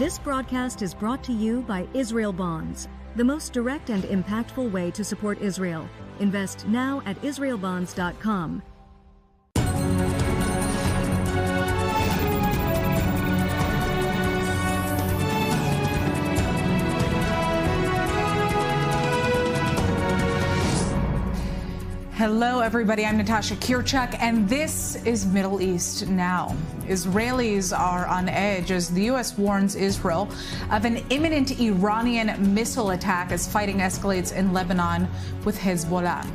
This broadcast is brought to you by Israel Bonds, the most direct and impactful way to support Israel. Invest now at israelbonds.com. Hello, everybody. I'm Natasha Kirchak, and this is Middle East Now. Israelis are on edge as the U.S. warns Israel of an imminent Iranian missile attack as fighting escalates in Lebanon with Hezbollah.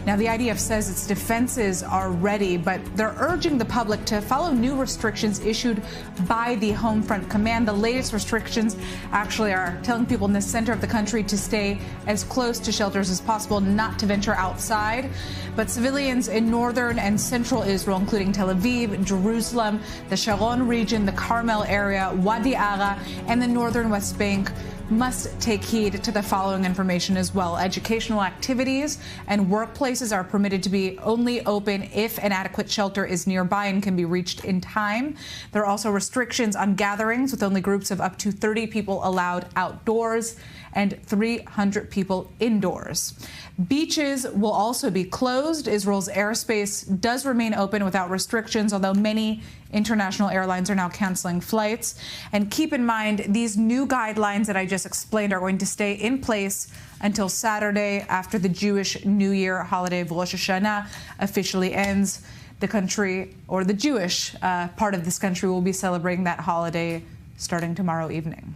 Now, the IDF says its defenses are ready, but they're urging the public to follow new restrictions issued by the Home Front Command. The latest restrictions actually are telling people in the center of the country to stay as close to shelters as possible, not to venture outside. But civilians in northern and central Israel, including Tel Aviv, Jerusalem, the Sharon region, the Carmel area, Wadi Ara, and the northern West Bank, must take heed to the following information as well. Educational activities and workplaces are permitted to be only open if an adequate shelter is nearby and can be reached in time. There are also restrictions on gatherings, with only groups of up to 30 people allowed outdoors and 300 people indoors. Beaches will also be closed. Israel's airspace does remain open without restrictions, although many international airlines are now canceling flights. And keep in mind, these new guidelines that I just explained are going to stay in place until Saturday, after the Jewish New Year holiday of Rosh Hashanah officially ends. The country, or the Jewish part of this country, will be celebrating that holiday starting tomorrow evening.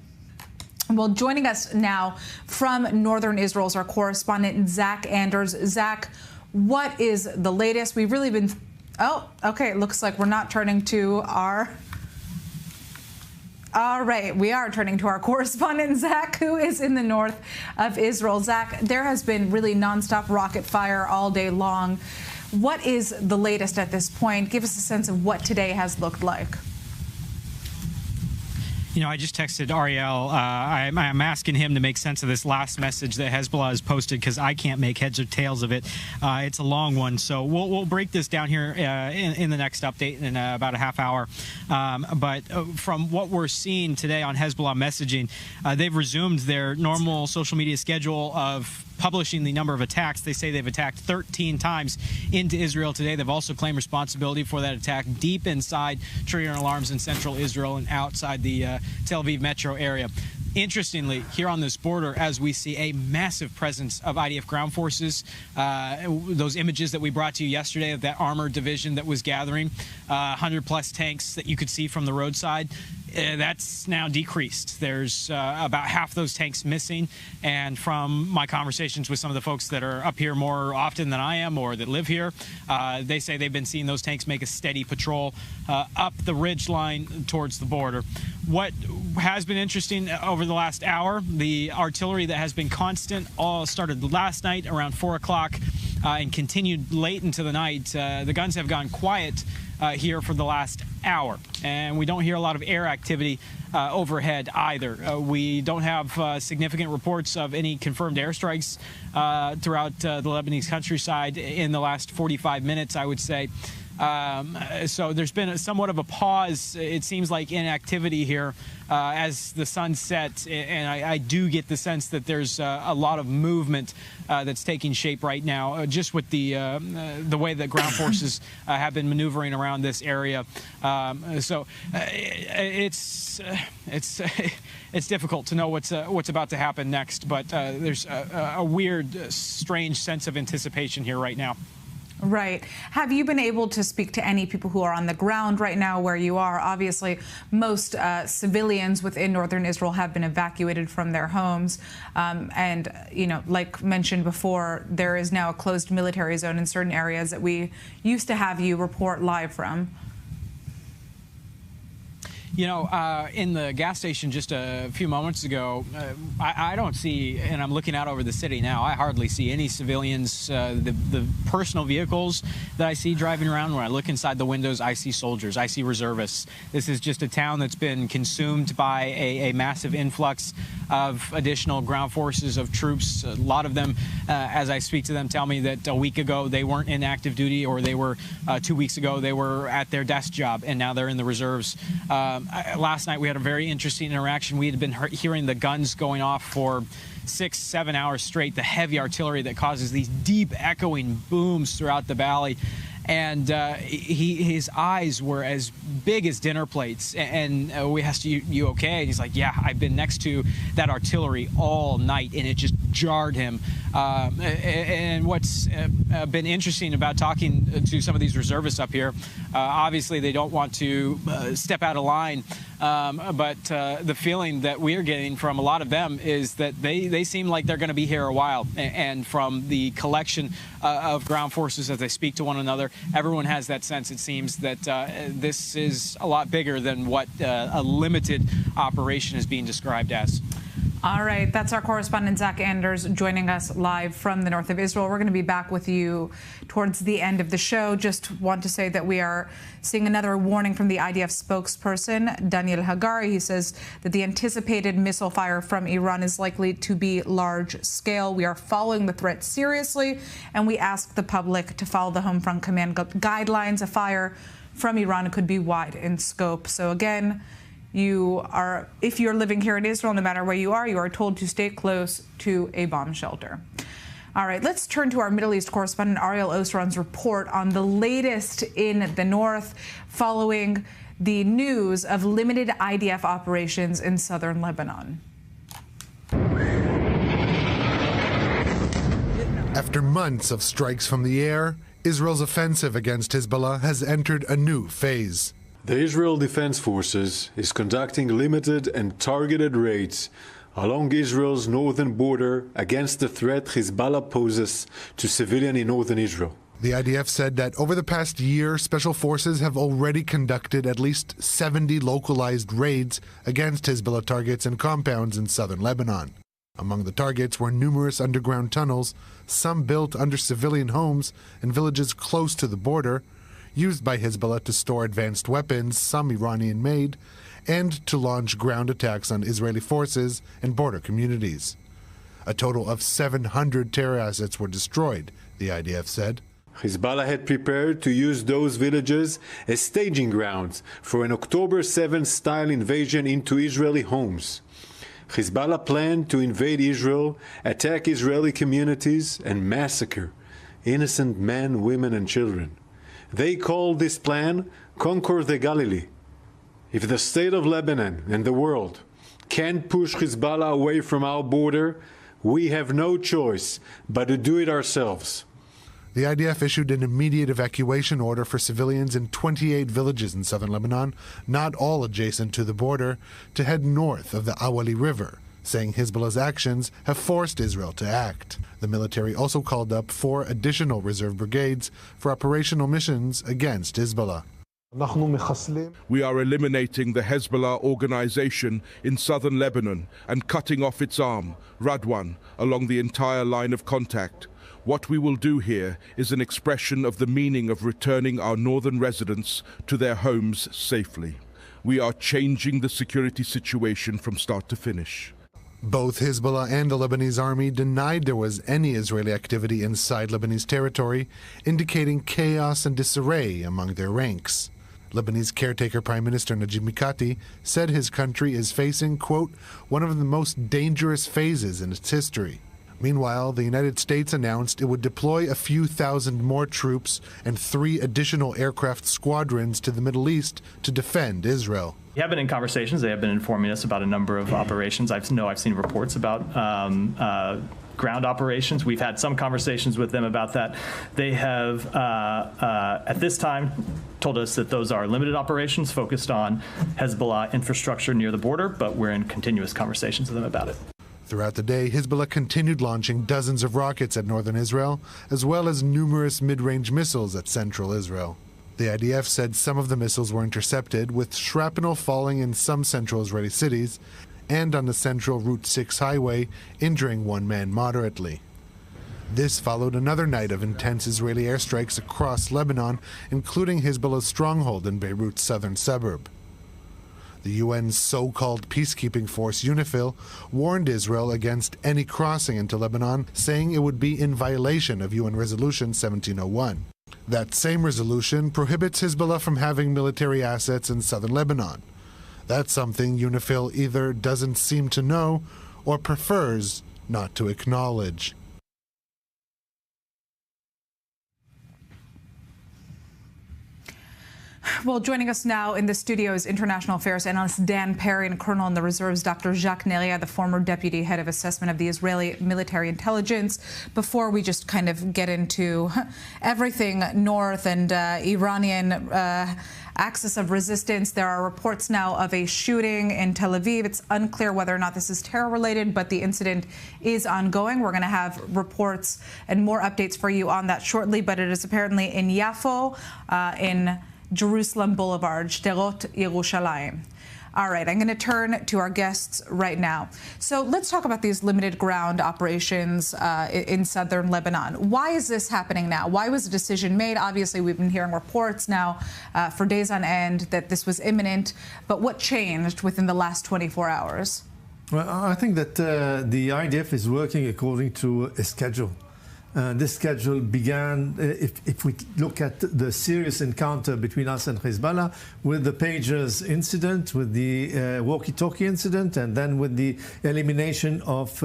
Well, joining us now from northern Israel is our correspondent, Zach Anders. Zach, what is the latest? We've really been... Oh, okay. It looks like we're not turning to our... All right. We are turning to our correspondent, Zach, who is in the north of Israel. Zach, there has been really nonstop rocket fire all day long. What is the latest at this point? Give us a sense of what today has looked like. You know, I just texted Ariel. I'm asking him to make sense of this last message that Hezbollah has posted, because I can't make heads or tails of it. It's a long one, so we'll break this down here in the next update in about a half hour. But from what we're seeing today on Hezbollah messaging, they've resumed their normal social media schedule of publishing the number of attacks. They say they've attacked 13 times into Israel today. They've also claimed responsibility for that attack deep inside Trier Alarms in central Israel and outside the Tel Aviv metro area. Interestingly, here on this border, as we see a massive presence of IDF ground forces, those images that we brought to you yesterday of that armored division that was gathering, 100-plus tanks that you could see from the roadside, that's now decreased. There's about half those tanks missing. And from my conversations with some of the folks that are up here more often than I am, or that live here, they say they've been seeing those tanks make a steady patrol up the ridge line towards the border. What has been interesting over the last hour, the artillery that has been constant all started last night around 4 o'clock and continued late into the night. The guns have gone quiet here for the last hour, and we don't hear a lot of air activity overhead either. We don't have significant reports of any confirmed airstrikes throughout the Lebanese countryside in the last 45 minutes, I would say. So there's been somewhat of a pause, it seems like, in activity here as the sun sets, and I do get the sense that there's a lot of movement that's taking shape right now, just with the way that ground forces have been maneuvering around this area. So it's difficult to know what's about to happen next, but there's a weird, strange sense of anticipation here right now. Right. Have you been able to speak to any people who are on the ground right now where you are? Obviously, most civilians within northern Israel have been evacuated from their homes. And, you know, like mentioned before, there is now a closed military zone in certain areas that we used to have you report live from. You know, in the gas station just a few moments ago, I don't see, and I'm looking out over the city now, I hardly see any civilians. The personal vehicles that I see driving around, when I look inside the windows, I see soldiers, I see reservists. This is just a town that's been consumed by a massive influx of additional ground forces of troops. A lot of them, as I speak to them, tell me that a week ago they weren't in active duty, or they were 2 weeks ago they were at their desk job, and now they're in the reserves. Last night we had a very interesting interaction. We had been hearing the guns going off for 6-7 hours straight, the heavy artillery that causes these deep echoing booms throughout the valley. And his eyes were as big as dinner plates. And we asked, you okay? And he's like, yeah, I've been next to that artillery all night, and it just jarred him. And what's been interesting about talking to some of these reservists up here, obviously they don't want to step out of line, but the feeling that we're getting from a lot of them is that they seem like they're going to be here a while. And from the collection of ground forces as they speak to one another, everyone has that sense, it seems, that this is a lot bigger than what a limited operation is being described as. All right, that's our correspondent Zach Anders joining us live from the north of Israel. We're going to be back with you towards the end of the show. Just want to say that we are seeing another warning from the IDF spokesperson, Daniel Hagari. He says that the anticipated missile fire from Iran is likely to be large scale. We are following the threat seriously, and we ask the public to follow the Home Front Command guidelines. A fire from Iran could be wide in scope. So again, if you're living here in Israel, no matter where you are told to stay close to a bomb shelter. All right, let's turn to our Middle East correspondent Ariel Osran's report on the latest in the north following the news of limited IDF operations in southern Lebanon. After months of strikes from the air, Israel's offensive against Hezbollah has entered a new phase. The Israel Defense Forces is conducting limited and targeted raids along Israel's northern border against the threat Hezbollah poses to civilians in northern Israel. The IDF said that over the past year, special forces have already conducted at least 70 localized raids against Hezbollah targets and compounds in southern Lebanon. Among the targets were numerous underground tunnels, some built under civilian homes and villages close to the border, used by Hezbollah to store advanced weapons, some Iranian-made, and to launch ground attacks on Israeli forces and border communities. A total of 700 terror assets were destroyed, the IDF said. Hezbollah had prepared to use those villages as staging grounds for an October 7th-style invasion into Israeli homes. Hezbollah planned to invade Israel, attack Israeli communities, and massacre innocent men, women, and children. They called this plan Conquer the Galilee. If the state of Lebanon and the world can't push Hezbollah away from our border, we have no choice but to do it ourselves. The IDF issued an immediate evacuation order for civilians in 28 villages in southern Lebanon, not all adjacent to the border, to head north of the Awali River, saying Hezbollah's actions have forced Israel to act. The military also called up 4 additional reserve brigades for operational missions against Hezbollah. We are eliminating the Hezbollah organization in southern Lebanon and cutting off its arm, Radwan, along the entire line of contact. What we will do here is an expression of the meaning of returning our northern residents to their homes safely. We are changing the security situation from start to finish. Both Hezbollah and the Lebanese army denied there was any Israeli activity inside Lebanese territory, indicating chaos and disarray among their ranks. Lebanese caretaker Prime Minister Najib Mikati said his country is facing, quote, one of the most dangerous phases in its history. Meanwhile, the United States announced it would deploy a few thousand more troops and 3 additional aircraft squadrons to the Middle East to defend Israel. We have been in conversations. They have been informing us about a number of operations. I've seen reports about ground operations. We've had some conversations with them about that. They have, at this time, told us that those are limited operations focused on Hezbollah infrastructure near the border, but we're in continuous conversations with them about it. Throughout the day, Hezbollah continued launching dozens of rockets at northern Israel, as well as numerous mid-range missiles at central Israel. The IDF said some of the missiles were intercepted, with shrapnel falling in some central Israeli cities and on the central Route 6 highway, injuring one man moderately. This followed another night of intense Israeli airstrikes across Lebanon, including Hezbollah's stronghold in Beirut's southern suburb. The UN's so-called peacekeeping force, UNIFIL, warned Israel against any crossing into Lebanon, saying it would be in violation of UN Resolution 1701. That same resolution prohibits Hezbollah from having military assets in southern Lebanon. That's something UNIFIL either doesn't seem to know or prefers not to acknowledge. Well, joining us now in the studio is international affairs analyst Dan Perry and Colonel in the Reserves Dr. Jacques Neria, the former deputy head of assessment of the Israeli military intelligence. Before we just kind of get into everything north and Iranian axis of resistance, there are reports now of a shooting in Tel Aviv. It's unclear whether or not this is terror-related, but the incident is ongoing. We're going to have reports and more updates for you on that shortly, but it is apparently in Yafo, in Jerusalem Boulevard, Sderot Yerushalayim. All right, I'm going to turn to our guests right now. So let's talk about these limited ground operations in southern Lebanon. Why is this happening now? Why was the decision made? Obviously, we've been hearing reports now for days on end that this was imminent. But what changed within the last 24 hours? Well, I think that the IDF is working according to a schedule. This schedule began, if we look at the serious encounter between us and Hezbollah, with the pagers incident, with the walkie-talkie incident, and then with the elimination of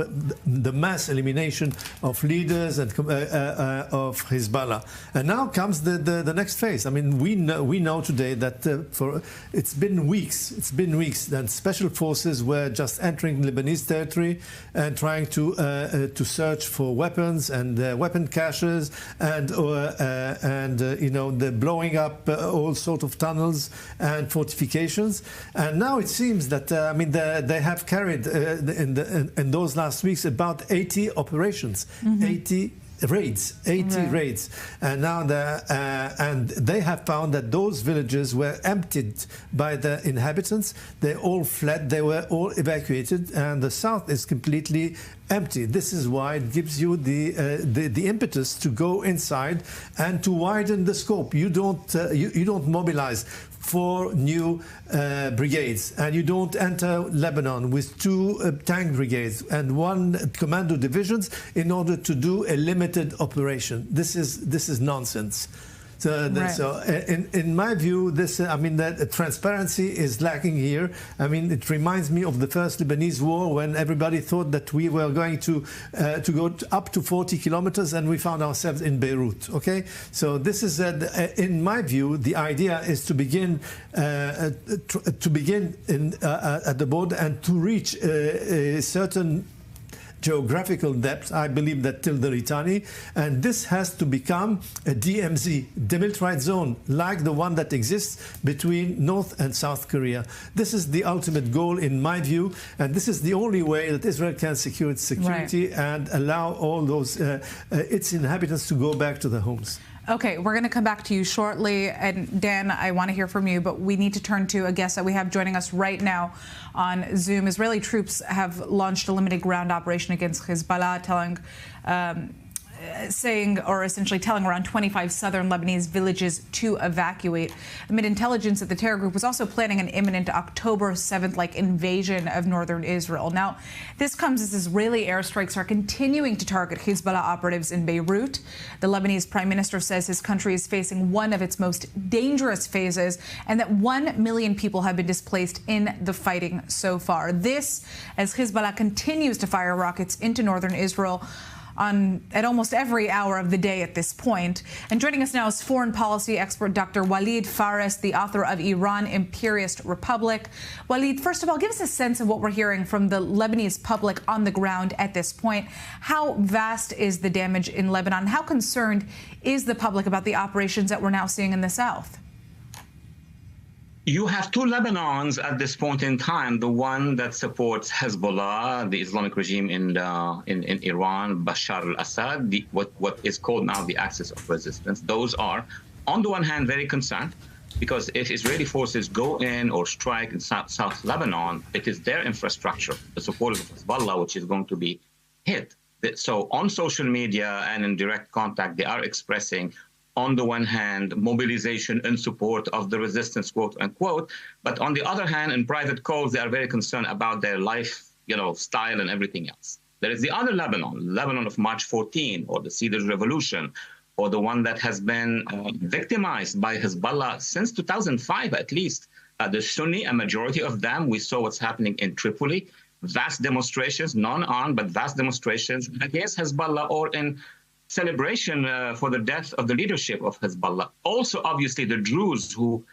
the mass elimination of leaders and of Hezbollah. And now comes the next phase. I mean, we know today that it's been weeks that special forces were just entering Lebanese territory and trying to search for weapons and weapon caches and the blowing up all sort of tunnels and fortifications. And now it seems that they have carried in those last weeks about 80 operations, 80 raids, raids, and now and they have found that those villages were emptied by the inhabitants. They all fled. They were all evacuated, and the south is completely empty. This is why it gives you the impetus to go inside and to widen the scope. You don't mobilize 4 new brigades, and you don't enter Lebanon with 2 tank brigades and 1 commando divisions in order to do a limited operation. This is nonsense. So, right. So in my view, that transparency is lacking here. I mean, it reminds me of the first Lebanese war, when everybody thought that we were going to go up to 40 kilometers, and we found ourselves in Beirut. Okay, so this is, in my view, the idea is to begin at the border and to reach a certain geographical depth, I believe that till the Litani, and this has to become a DMZ, demilitarized zone, like the one that exists between North and South Korea. This is the ultimate goal, in my view, and this is the only way that Israel can secure its security and allow all those its inhabitants to go back to their homes. Okay, we're going to come back to you shortly. And Dan, I want to hear from you, but we need to turn to a guest that we have joining us right now on Zoom. Israeli troops have launched a limited ground operation against Hezbollah, essentially telling around 25 southern Lebanese villages to evacuate. Amid intelligence that the terror group was also planning an imminent October 7th-like invasion of northern Israel. Now, this comes as Israeli airstrikes are continuing to target Hezbollah operatives in Beirut. The Lebanese Prime Minister says his country is facing one of its most dangerous phases, and that 1 million people have been displaced in the fighting so far. This, as Hezbollah continues to fire rockets into northern Israel at almost every hour of the day at this point. And joining us now is foreign policy expert Dr. Walid Fares, the author of Iran, Imperialist Republic. Walid, first of all, give us a sense of what we're hearing from the Lebanese public on the ground at this point. How vast is the damage in Lebanon? How concerned is the public about the operations that we're now seeing in the south? You have 2 Lebanons at this point in time. The one that supports Hezbollah, the Islamic regime in Iran, Bashar al-Assad, what is called now the axis of resistance. Those are, on the one hand, very concerned, because if Israeli forces go in or strike in South Lebanon, it is their infrastructure, the supporters of Hezbollah, which is going to be hit. So on social media and in direct contact, they are expressing, on the one hand, mobilization in support of the resistance, quote unquote, but on the other hand, in private calls, they are very concerned about their life, style and everything else. There is the other Lebanon of March 14, or the Cedars Revolution, or the one that has been victimized by Hezbollah since 2005 at least, the Sunni, a majority of them. We saw what's happening in Tripoli. Vast demonstrations, non-armed, but vast demonstrations against Hezbollah or in celebration for the death of the leadership of Hezbollah. Also, obviously, the Druze who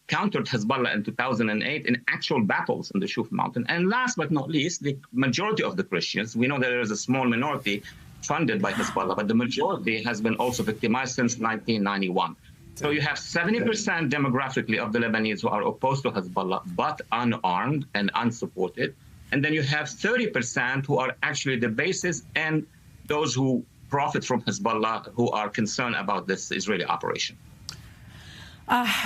countered Hezbollah in 2008 in actual battles in the Shuf Mountain. And last but not least, the majority of the Christians. We know that there is a small minority funded by Hezbollah, but the majority has been also victimized since 1991. So you have 70% demographically of the Lebanese who are opposed to Hezbollah, but unarmed and unsupported. And then you have 30% who are actually the basis and those who profit from Hezbollah who are concerned about this Israeli operation.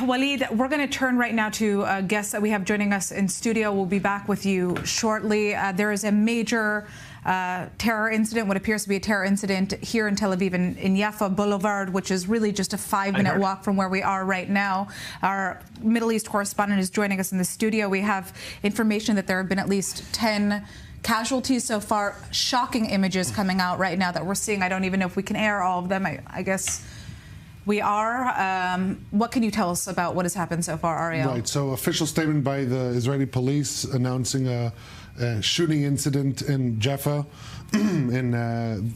Walid, we're going to turn right now to guests that we have joining us in studio. We'll be back with you shortly. There is a major terror incident, what appears to be a terror incident here in Tel Aviv in Yafa Boulevard, which is really just a 5-minute walk from where we are right now. Our Middle East correspondent is joining us in the studio. We have information that there have been at least 10 casualties so far. Shocking images coming out right now that we're seeing. I don't even know if we can air all of them. I guess we are. What can you tell us about what has happened so far, Ariel? Right. So, official statement by the Israeli police announcing a shooting incident in Jaffa, in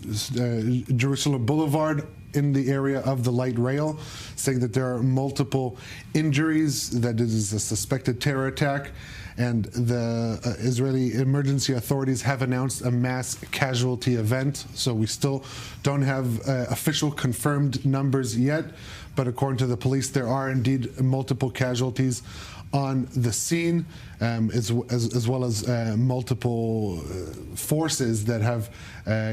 Jerusalem Boulevard, in the area of the light rail, saying that there are multiple injuries, that it is a suspected terror attack. And the Israeli emergency authorities have announced a mass casualty event. So we still don't have official confirmed numbers yet. But according to the police, there are indeed multiple casualties on the scene, as well as multiple forces that have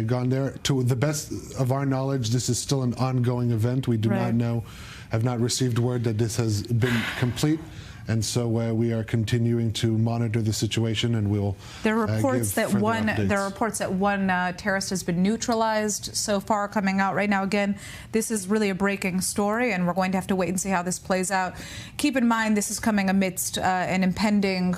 gone there. To the best of our knowledge, this is still an ongoing event. We do not know, have not received word that this has been complete. And so we are continuing to monitor the situation, and we'll. There are reports that one terrorist has been neutralized so far, coming out right now. Again, this is really a breaking story, and we're going to have to wait and see how this plays out. Keep in mind, this is coming amidst an impending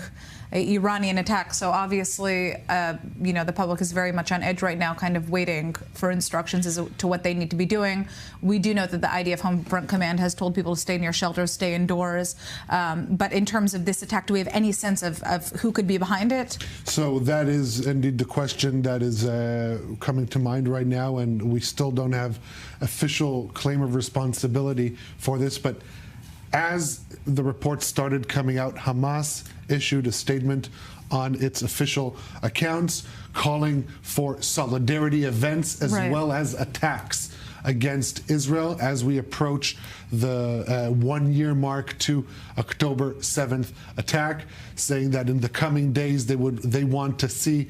Iranian attack. So obviously, the public is very much on edge right now, kind of waiting for instructions as to what they need to be doing. We do know that the IDF Home Front Command has told people to stay in your shelters, stay indoors. But in terms of this attack, do we have any sense of who could be behind it? So that is indeed the question that is coming to mind right now, and we still don't have official claim of responsibility for this. But as the reports started coming out, Hamas issued a statement on its official accounts calling for solidarity events as well as attacks against Israel as we approach the 1-year mark to October 7th attack, saying that in the coming days they want to see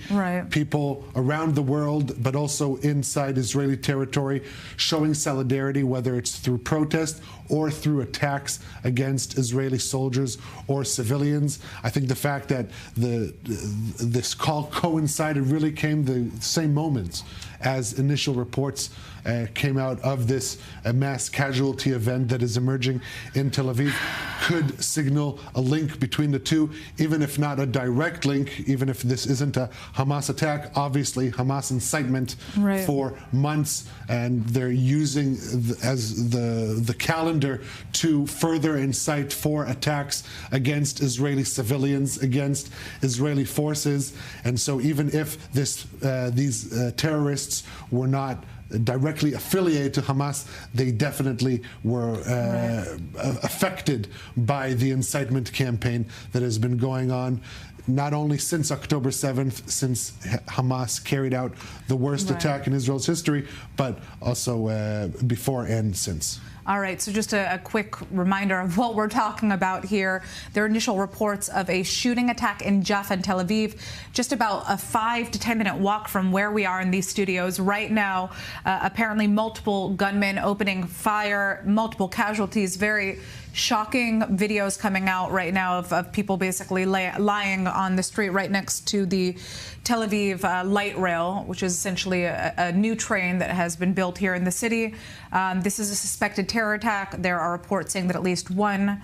people around the world, but also inside Israeli territory, showing solidarity, whether it's through protest or through attacks against Israeli soldiers or civilians. I think the fact that this call coincided really came the same moments as initial reports came out of this mass casualty event that is emerging in Tel Aviv could signal a link between the two, even if not a direct link, even if this isn't a Hamas attack. Obviously, Hamas incitement for months, and they're using as the calendar to further incite for attacks against Israeli civilians, against Israeli forces. And so even if these terrorists were not directly affiliated to Hamas, they definitely were affected by the incitement campaign that has been going on not only since October 7th, since Hamas carried out the worst attack in Israel's history, but also before and since. All right, so just a quick reminder of what we're talking about here. There are initial reports of a shooting attack in Jaffa and Tel Aviv, just about a 5 to 10 minute walk from where we are in these studios right now. Apparently multiple gunmen opening fire, multiple casualties, very shocking videos coming out right now of people basically lying on the street right next to the Tel Aviv light rail, which is essentially a new train that has been built here in the city. This is a suspected terror attack. There are reports saying that at least one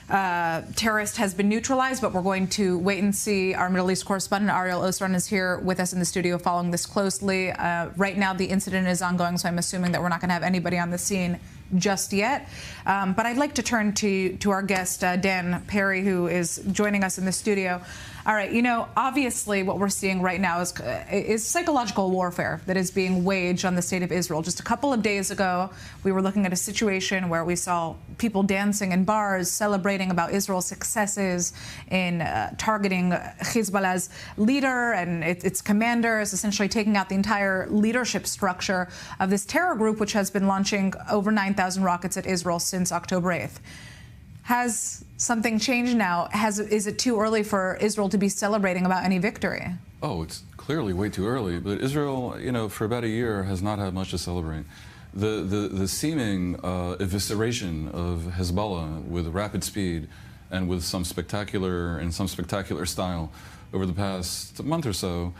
terrorist has been neutralized, but we're going to wait and see. Our Middle East correspondent, Ariel Osran, is here with us in the studio following this closely. Right now, the incident is ongoing, so I'm assuming that we're not going to have anybody on the scene just yet. But I'd like to turn to our guest, Dan Perry, who is joining us in the studio. All right, obviously what we're seeing right now is psychological warfare that is being waged on the state of Israel. Just a couple of days ago, we were looking at a situation where we saw people dancing in bars, celebrating about Israel's successes in targeting Hezbollah's leader and its commanders, essentially taking out the entire leadership structure of this terror group, which has been launching over 9,000 rockets at Israel since October 8th. Has something changed now? Is it too early for Israel to be celebrating about any victory? Oh, it's clearly way too early. But Israel, for about a year has not had much to celebrate. The seeming evisceration of Hezbollah with rapid speed and with some spectacular style over the past month or so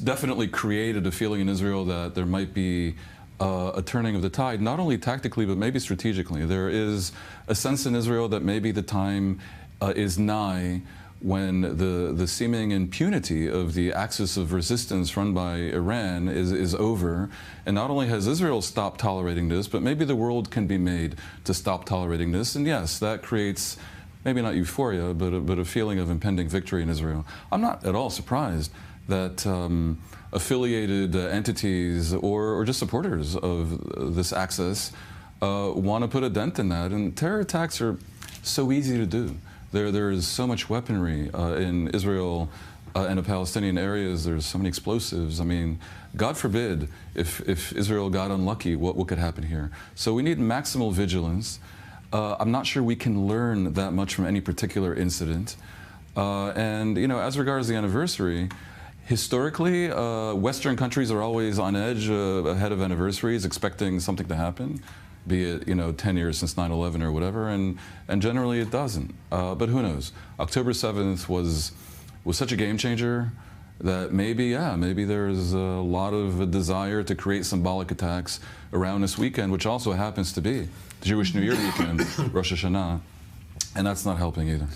definitely created a feeling in Israel that there might be a turning of the tide, not only tactically, but maybe strategically. There is a sense in Israel that maybe the time is nigh when the seeming impunity of the axis of resistance run by Iran is over. And not only has Israel stopped tolerating this, but maybe the world can be made to stop tolerating this. And yes, that creates maybe not euphoria, but a feeling of impending victory in Israel. I'm not at all surprised that affiliated entities or just supporters of this axis want to put a dent in that. And terror attacks are so easy to do. There is so much weaponry in Israel and the Palestinian areas. There's so many explosives. I mean, God forbid if Israel got unlucky, what could happen here? So we need maximal vigilance. I'm not sure we can learn that much from any particular incident. And as regards the anniversary, historically, Western countries are always on edge ahead of anniversaries, expecting something to happen, be it 10 years since 9/11 or whatever, and generally it doesn't. But who knows? October 7th was such a game changer that maybe there's a lot of a desire to create symbolic attacks around this weekend, which also happens to be Jewish New Year weekend, Rosh Hashanah, and that's not helping either.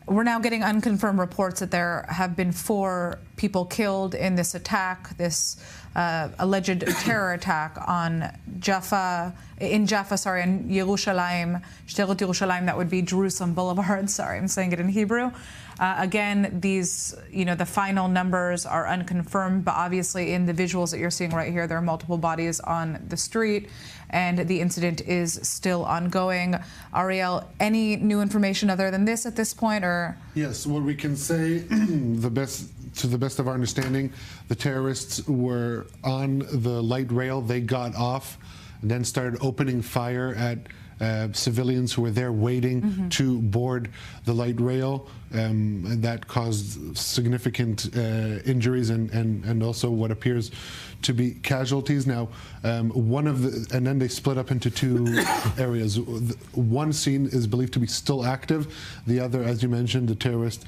We're now getting unconfirmed reports that there have been 4 people killed in this attack, this alleged terror attack on Jaffa, in Yerushalayim, Sderot Yerushalayim, that would be Jerusalem Boulevard. Sorry, I'm saying it in Hebrew. Again, these, the final numbers are unconfirmed, but obviously in the visuals that you're seeing right here, there are multiple bodies on the street, and the incident is still ongoing. Ariel, any new information other than this at this point, or? Yes, what we can say, to the best of our understanding, the terrorists were on the light rail. They got off and then started opening fire at civilians who were there waiting to board the light rail. And that caused significant injuries and also what appears to be casualties. Now, and then they split up into 2 areas. One scene is believed to be still active. The other, as you mentioned, the terrorist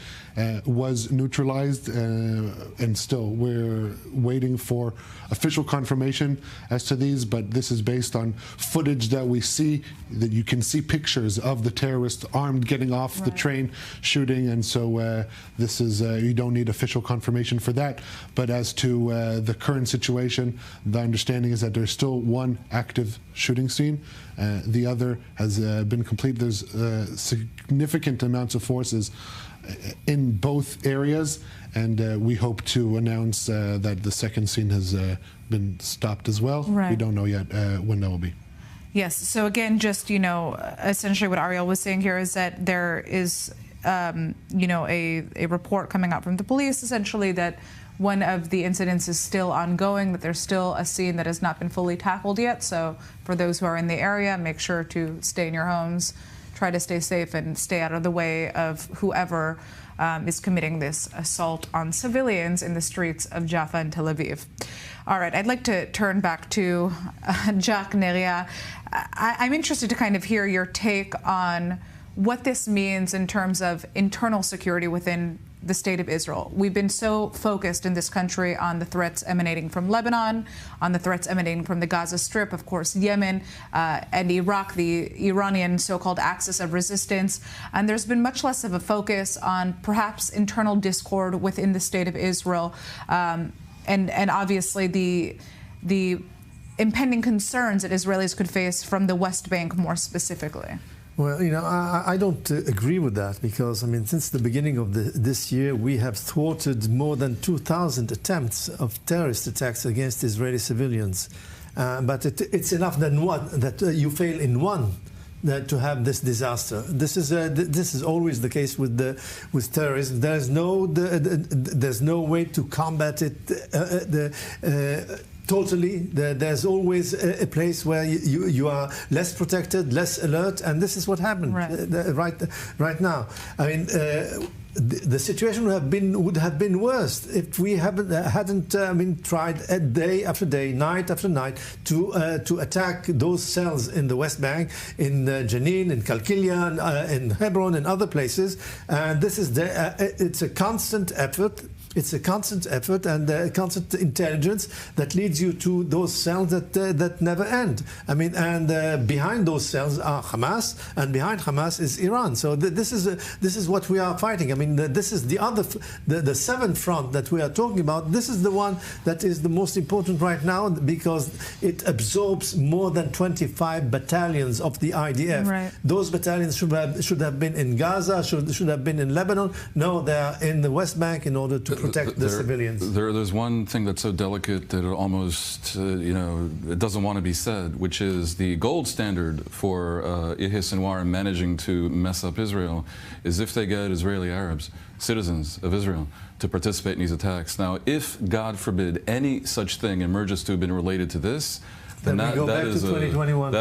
was neutralized, and still we're waiting for official confirmation as to these, but this is based on footage that we see, that you can see pictures of the terrorist armed getting off the train, shooting, and so this is, you don't need official confirmation for that. But as to the current situation, the understanding is that there's still one active shooting scene. The other has been complete. There's significant amounts of forces in both areas, and we hope to announce that the second scene has been stopped as well. Right. We don't know yet when that will be. Yes, so again, just, essentially what Ariel was saying here is that there is, a report coming out from the police, essentially, that one of the incidents is still ongoing, that there's still a scene that has not been fully tackled yet. So for those who are in the area, make sure to stay in your homes, try to stay safe and stay out of the way of whoever is committing this assault on civilians in the streets of Jaffa and Tel Aviv. All right, I'd like to turn back to Jacques Neria. I'm interested to kind of hear your take on what this means in terms of internal security within the state of Israel. We've been so focused in this country on the threats emanating from Lebanon, on the threats emanating from the Gaza Strip, of course, Yemen, and Iraq, the Iranian so-called axis of resistance. And there's been much less of a focus on perhaps internal discord within the state of Israel. And obviously the impending concerns that Israelis could face from the West Bank more specifically? Well, I don't agree with that because, since the beginning of this year, we have thwarted more than 2,000 attempts of terrorist attacks against Israeli civilians. But it's enough that you fail in one to have this disaster. This is always the case with terrorism. There's no way to combat it. Totally. There's always a place where you are less protected, less alert, and this is what happened right now. The situation would have been worse if we hadn't tried day after day, night after night to attack those cells in the West Bank, in Jenin, in Kalkilia, in Hebron, and other places. And this is it's a constant effort. It's a constant effort and a constant intelligence that leads you to those cells that never end. And behind those cells are Hamas, and behind Hamas is Iran. So this is what we are fighting. This is the seventh front that we are talking about. This is the one that is the most important right now because it absorbs more than 25 battalions of the IDF. Right. Those battalions should have been in Gaza, should have been in Lebanon. No, they are in the West Bank in order to protect the civilians. There's one thing that's so delicate that it almost, it doesn't want to be said, which is the gold standard for Yahya Sinwar managing to mess up Israel is if they get Israeli Arabs, citizens of Israel, to participate in these attacks. Now, if, God forbid, any such thing emerges to have been related to this, then that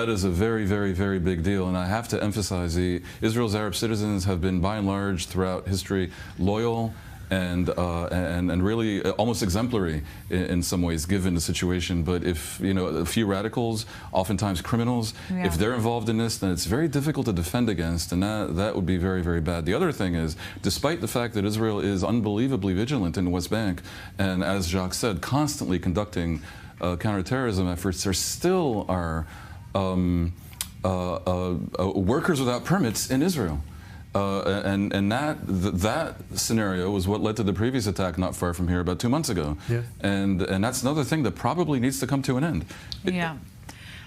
is a very, very, very big deal. And I have to emphasize, Israel's Arab citizens have been, by and large, throughout history, loyal and really almost exemplary in some ways, given the situation. But if a few radicals, oftentimes criminals, if they're involved in this, then it's very difficult to defend against, and that would be very, very bad. The other thing is, despite the fact that Israel is unbelievably vigilant in the West Bank, and as Jacques said, constantly conducting counterterrorism efforts, there still are workers without permits in Israel. And that scenario was what led to the previous attack not far from here about 2 months ago. Yeah. And that's another thing that probably needs to come to an end. Yeah.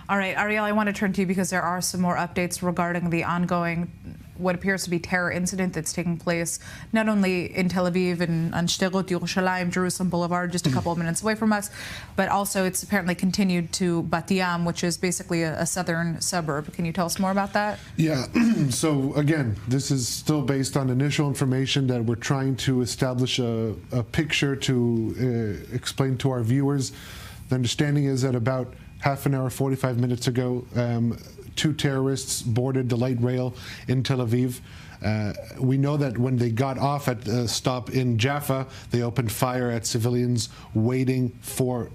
All right, Ariel, I want to turn to you because there are some more updates regarding the ongoing, what appears to be terror incident that's taking place not only in Tel Aviv and on Sderot Yerushalayim, Jerusalem Boulevard, just a couple of minutes away from us, but also it's apparently continued to Bat Yam, which is basically a southern suburb. Can you tell us more about that? Yeah, so again, this is still based on initial information that we're trying to establish a picture to explain to our viewers. The understanding is that about half an hour, 45 minutes ago, 2 terrorists boarded the light rail in Tel Aviv. We know that when they got off at a stop in Jaffa, they opened fire at civilians waiting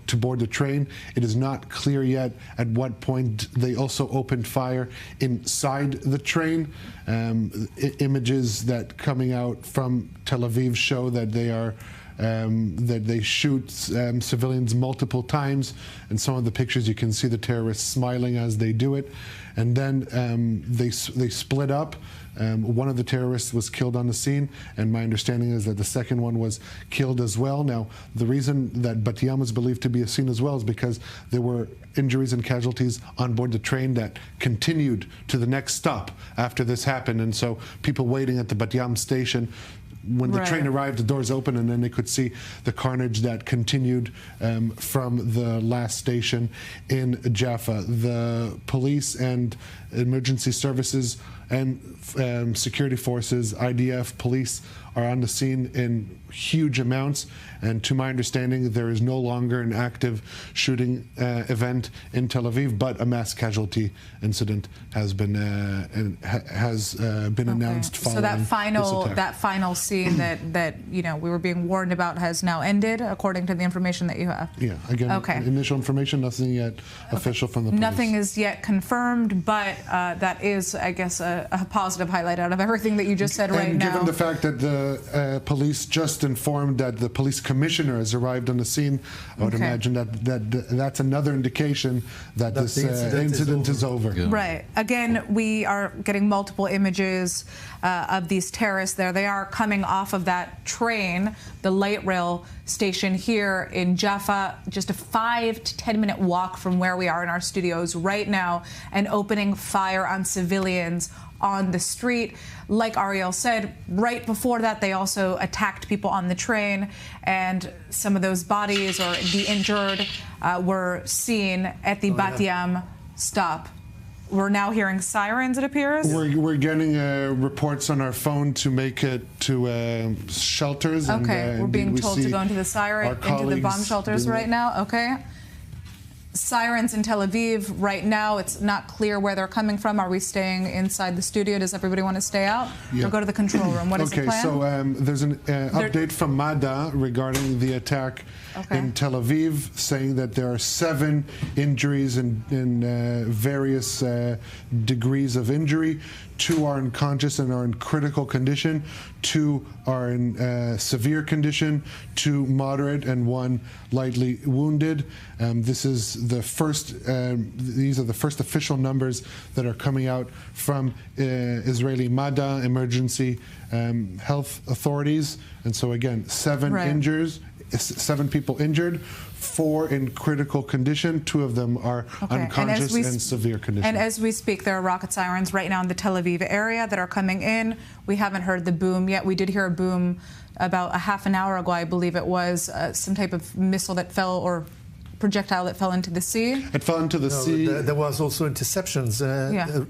to board the train. It is not clear yet at what point they also opened fire inside the train. Images that coming out from Tel Aviv show that they are that they shoot civilians multiple times, and some of the pictures you can see the terrorists smiling as they do it, and then they split up. One of the terrorists was killed on the scene, and my understanding is that the second one was killed as well. Now, the reason that Bat Yam is believed to be a scene as well is because there were injuries and casualties on board the train that continued to the next stop after this happened, and so people waiting at the Bat Yam station, when the train arrived, the doors opened, and then they could see the carnage that continued from the last station in Jaffa. The police and emergency services and security forces, IDF, police, are on the scene in huge amounts, and to my understanding, there is no longer an active shooting event in Tel Aviv, but a mass casualty incident has been announced following so that final scene that we were being warned about has now ended, according to the information that you have. Yeah, again, initial information, nothing yet official from the police. Nothing is yet confirmed, but that is, I guess, a positive highlight out of everything that you just said right now. And given the fact that the police just informed that the police commissioner has arrived on the scene, I would imagine that's another indication that this incident is over. Yeah. Right. Again, we are getting multiple images of these terrorists there. They are coming getting off of that train, the light rail station here in Jaffa, just a 5 to 10 minute walk from where we are in our studios right now, and opening fire on civilians on the street. Like Ariel said, right before that, they also attacked people on the train, and some of those bodies or the injured were seen at the Bat Yam stop. We're now hearing sirens, it appears. We're getting reports on our phone to make it to shelters. Okay, and, we're being told to go into the bomb shelters right now. Okay. Sirens in Tel Aviv right now. It's not clear where they're coming from. Are we staying inside the studio? Does everybody want to stay out? Or go to the control room? What is the plan? Okay, so there's an update from MADA regarding the attack in Tel Aviv, saying that there are 7 injuries in various degrees of injury. 2 are unconscious and are in critical condition. 2 are in severe condition. 2 moderate, and 1 lightly wounded. This is the first. These are the first official numbers that are coming out from Israeli MADA, emergency health authorities. And so again, 7 injuries. 7 people injured, 4 in critical condition. 2 of them are unconscious and severe condition. And as we speak, there are rocket sirens right now in the Tel Aviv area that are coming in. We haven't heard the boom yet. We did hear a boom about a half an hour ago, I believe it was, some type of missile that fell, or projectile that fell into the sea. It fell into the sea. There was also interceptions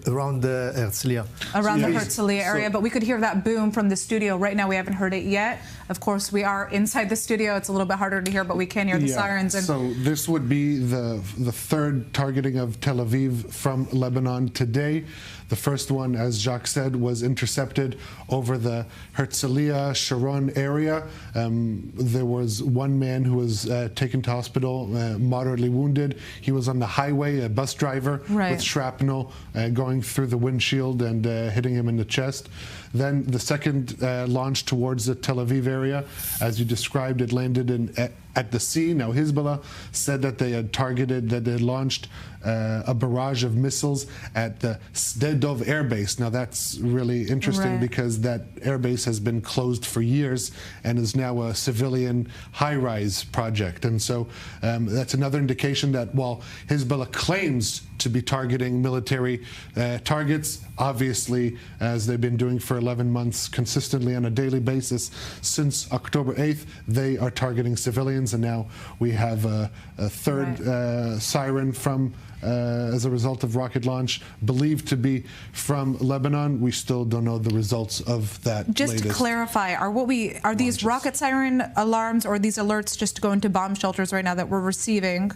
around the Herzliya. Around the Herzliya area, but we could hear that boom from the studio. Right now we haven't heard it yet. Of course, we are inside the studio. It's a little bit harder to hear, but we can hear the sirens. And so this would be the 3rd targeting of Tel Aviv from Lebanon today. The first one, as Jacques said, was intercepted over the Herzliya, Sharon area. There was 1 man who was taken to hospital, moderately wounded. He was on the highway, a bus driver, with shrapnel going through the windshield and hitting him in the chest. Then the second launch towards the Tel Aviv area, as you described, it landed at the sea. Now Hezbollah said that they had launched a barrage of missiles at the Sde Dov air base. Now that's really interesting because that airbase has been closed for years and is now a civilian high-rise project. And so that's another indication that while Hezbollah claims to be targeting military targets, obviously, as they've been doing for 11 months consistently on a daily basis since October 8th, they are targeting civilians. And now we have a third siren from as a result of rocket launch, believed to be from Lebanon. We still don't know the results of that. Just to clarify, are these rocket siren alarms or these alerts just to go into bomb shelters right now that we're receiving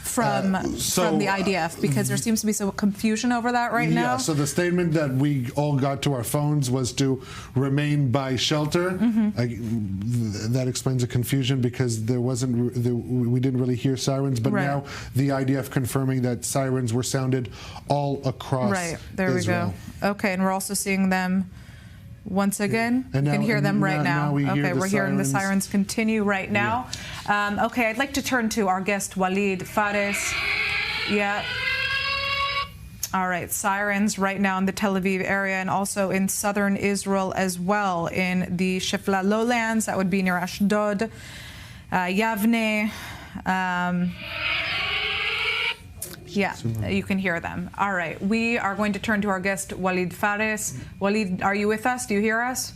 from the IDF? Because there seems to be some confusion over that right now. Yeah, so the statement that we all got to our phones was to remain by shelter. That explains the confusion because we didn't really hear sirens, but now the IDF confirming that sirens were sounded all across Israel. We go. Okay, and we're also seeing them once again. You can hear them right now. We're hearing the sirens continue right now. Okay, I'd like to turn to our guest, Walid Fares. All right, sirens right now in the Tel Aviv area and also in southern Israel as well, in the Shefla lowlands. That would be near Ashdod, Yavne. You can hear them. All right, we are going to turn to our guest, Walid Fares. Walid, are you with us? Do you hear us?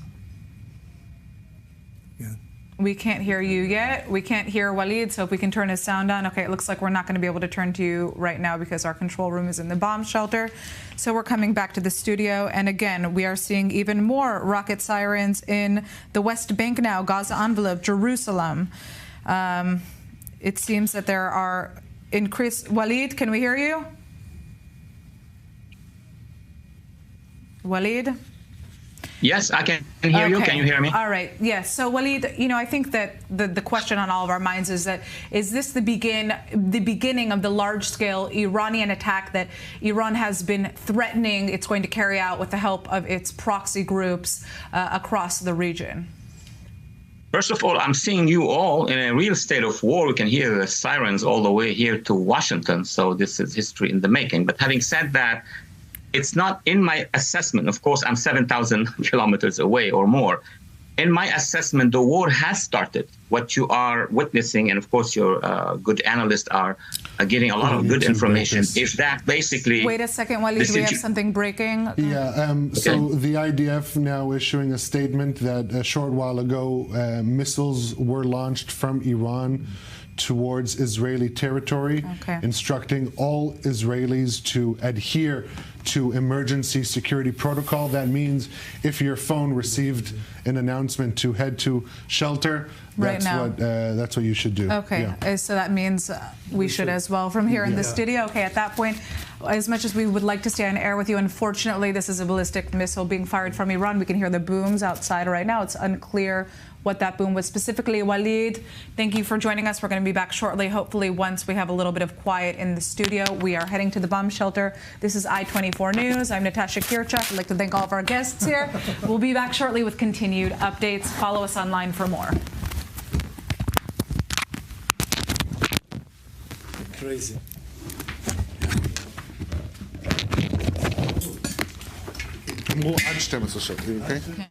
Yeah. We can't hear you yet. We can't hear Walid, so if we can turn his sound on. Okay, it looks like we're not going to be able to turn to you right now because our control room is in the bomb shelter. So we're coming back to the studio, and again, we are seeing even more rocket sirens in the West Bank now, Gaza envelope, Jerusalem. It seems that there are increased. Walid, can we hear you? Walid? Yes, I can hear you. Can you hear me? All right. Yes. So, Walid, I think that the question on all of our minds is this the beginning of the large-scale Iranian attack that Iran has been threatening it's going to carry out with the help of its proxy groups across the region? First of all, I'm seeing you all in a real state of war. We can hear the sirens all the way here to Washington. So this is history in the making. But having said that, it's not in my assessment. Of course, I'm 7,000 kilometers away or more. in my assessment, the war has started. What you are witnessing, and of course your good analysts are getting a lot of good information, is that basically... Wait a second, Walid, we have something breaking. Yeah, so the IDF now issuing a statement that a short while ago missiles were launched from Iran towards Israeli territory, instructing all Israelis to adhere to emergency security protocol. That means if your phone received an announcement to head to shelter, that's what you should do. Okay, so that means we should as well from here in the studio. Okay, at that point, as much as we would like to stay on air with you, unfortunately, this is a ballistic missile being fired from Iran. We can hear the booms outside right now. It's unclear what that boom was specifically. Walid, thank you for joining us. We're going to be back shortly, hopefully once we have a little bit of quiet in the studio. We are heading to the bomb shelter. This is I-24 News. I'm Natasha Kirchuk. I'd like to thank all of our guests here. We'll be back shortly with continued updates. Follow us online for more. Crazy. مو عاد 12 شهر، okay?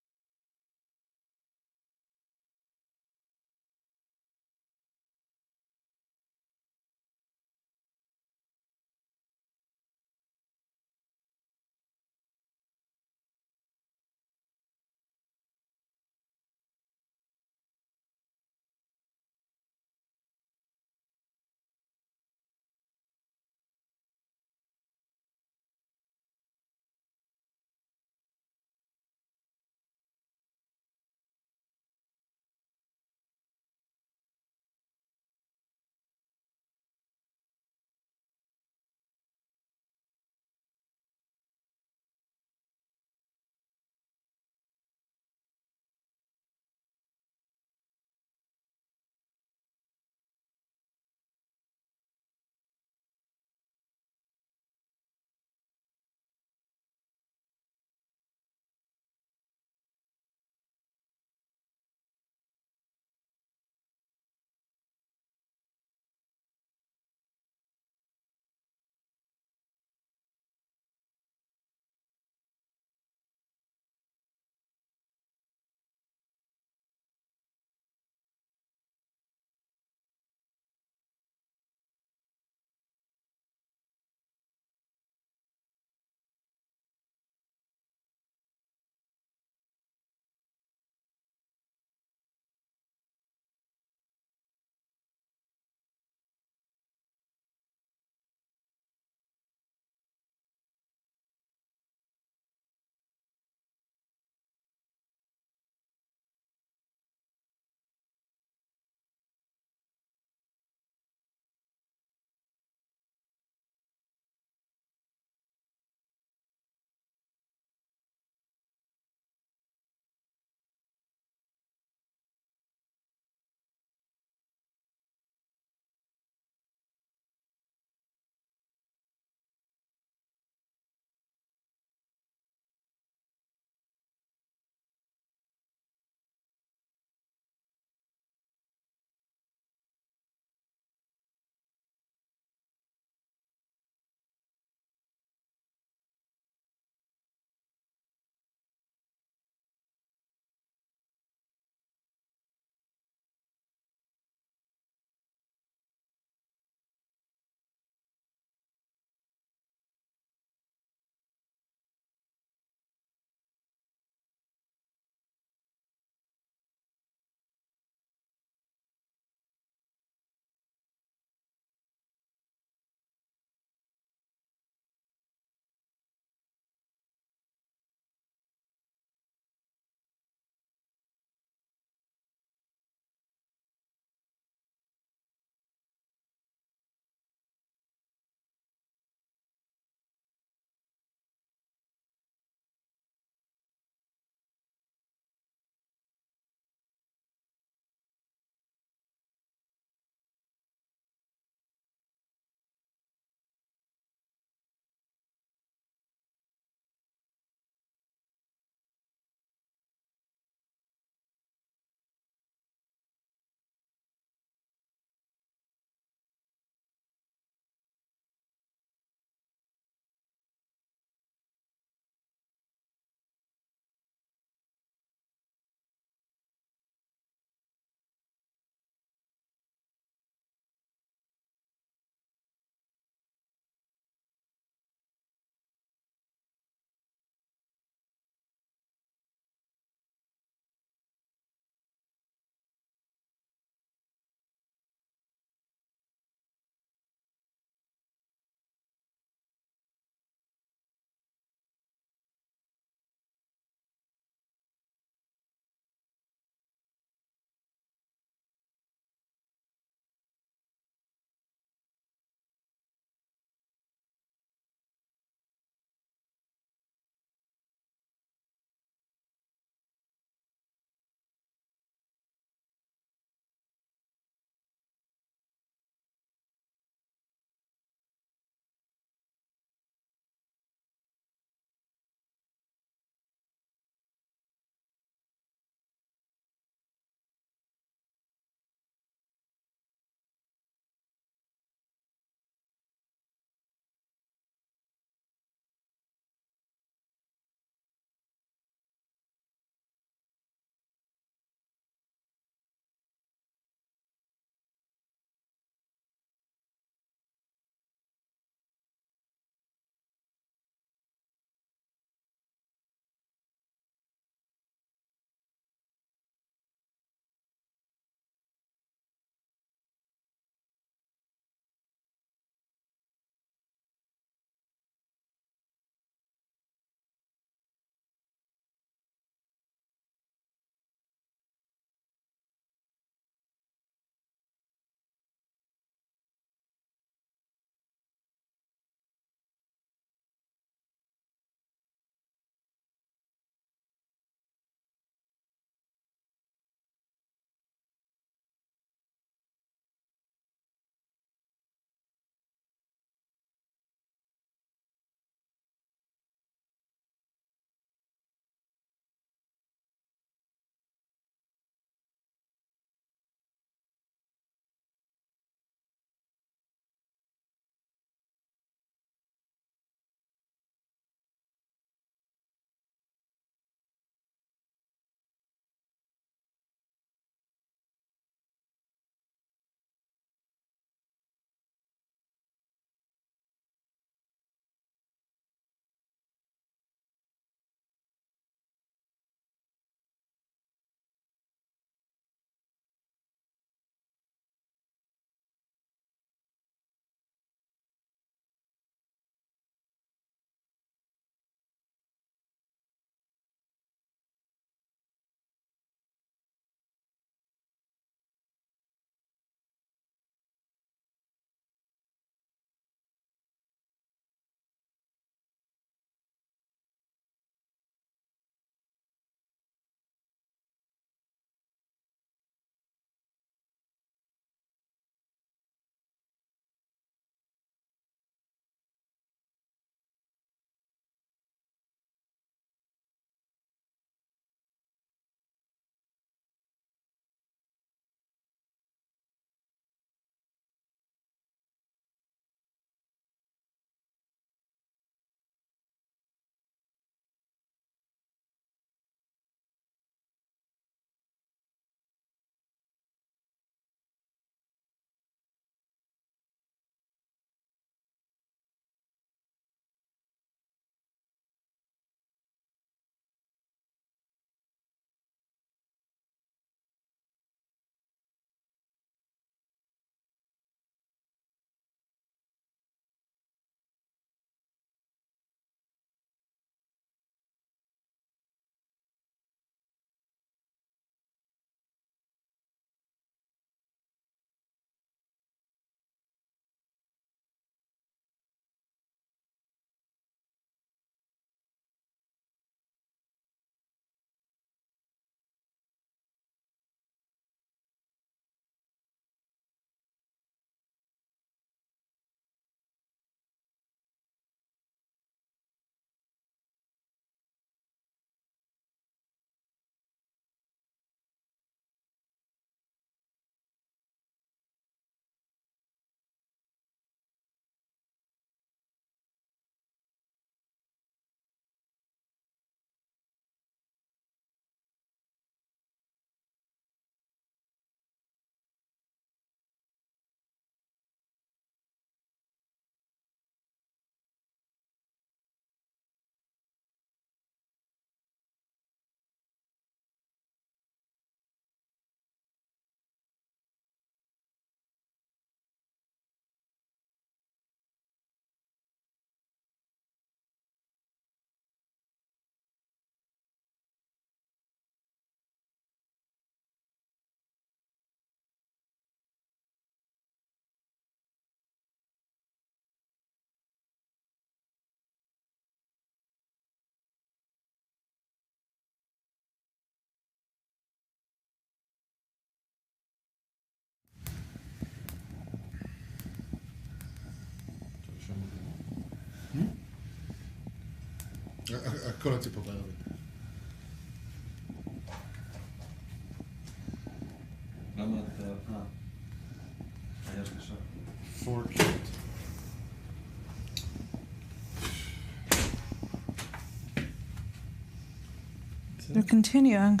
They're continuing.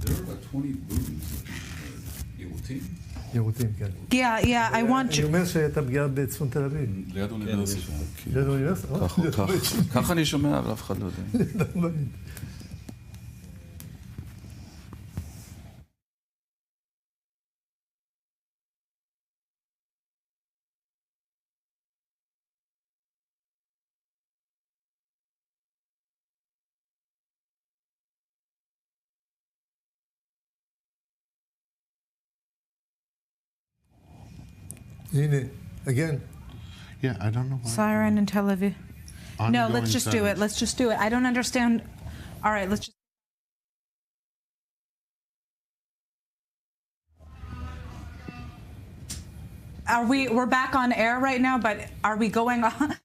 There are about 20 booms. Yeah, I want אני אומר שהייתה פגיעה בצפון תל אביב. ליד אוניברסיטה. ליד האוניברסיטה? ככה אני שומע, אבל אף אחד לא יודע. Again. Yeah, I don't know why. Siren in Tel Aviv. No, let's just do it. Let's just do it. I don't understand. All right, let's just. We're back on air right now, but are we going on?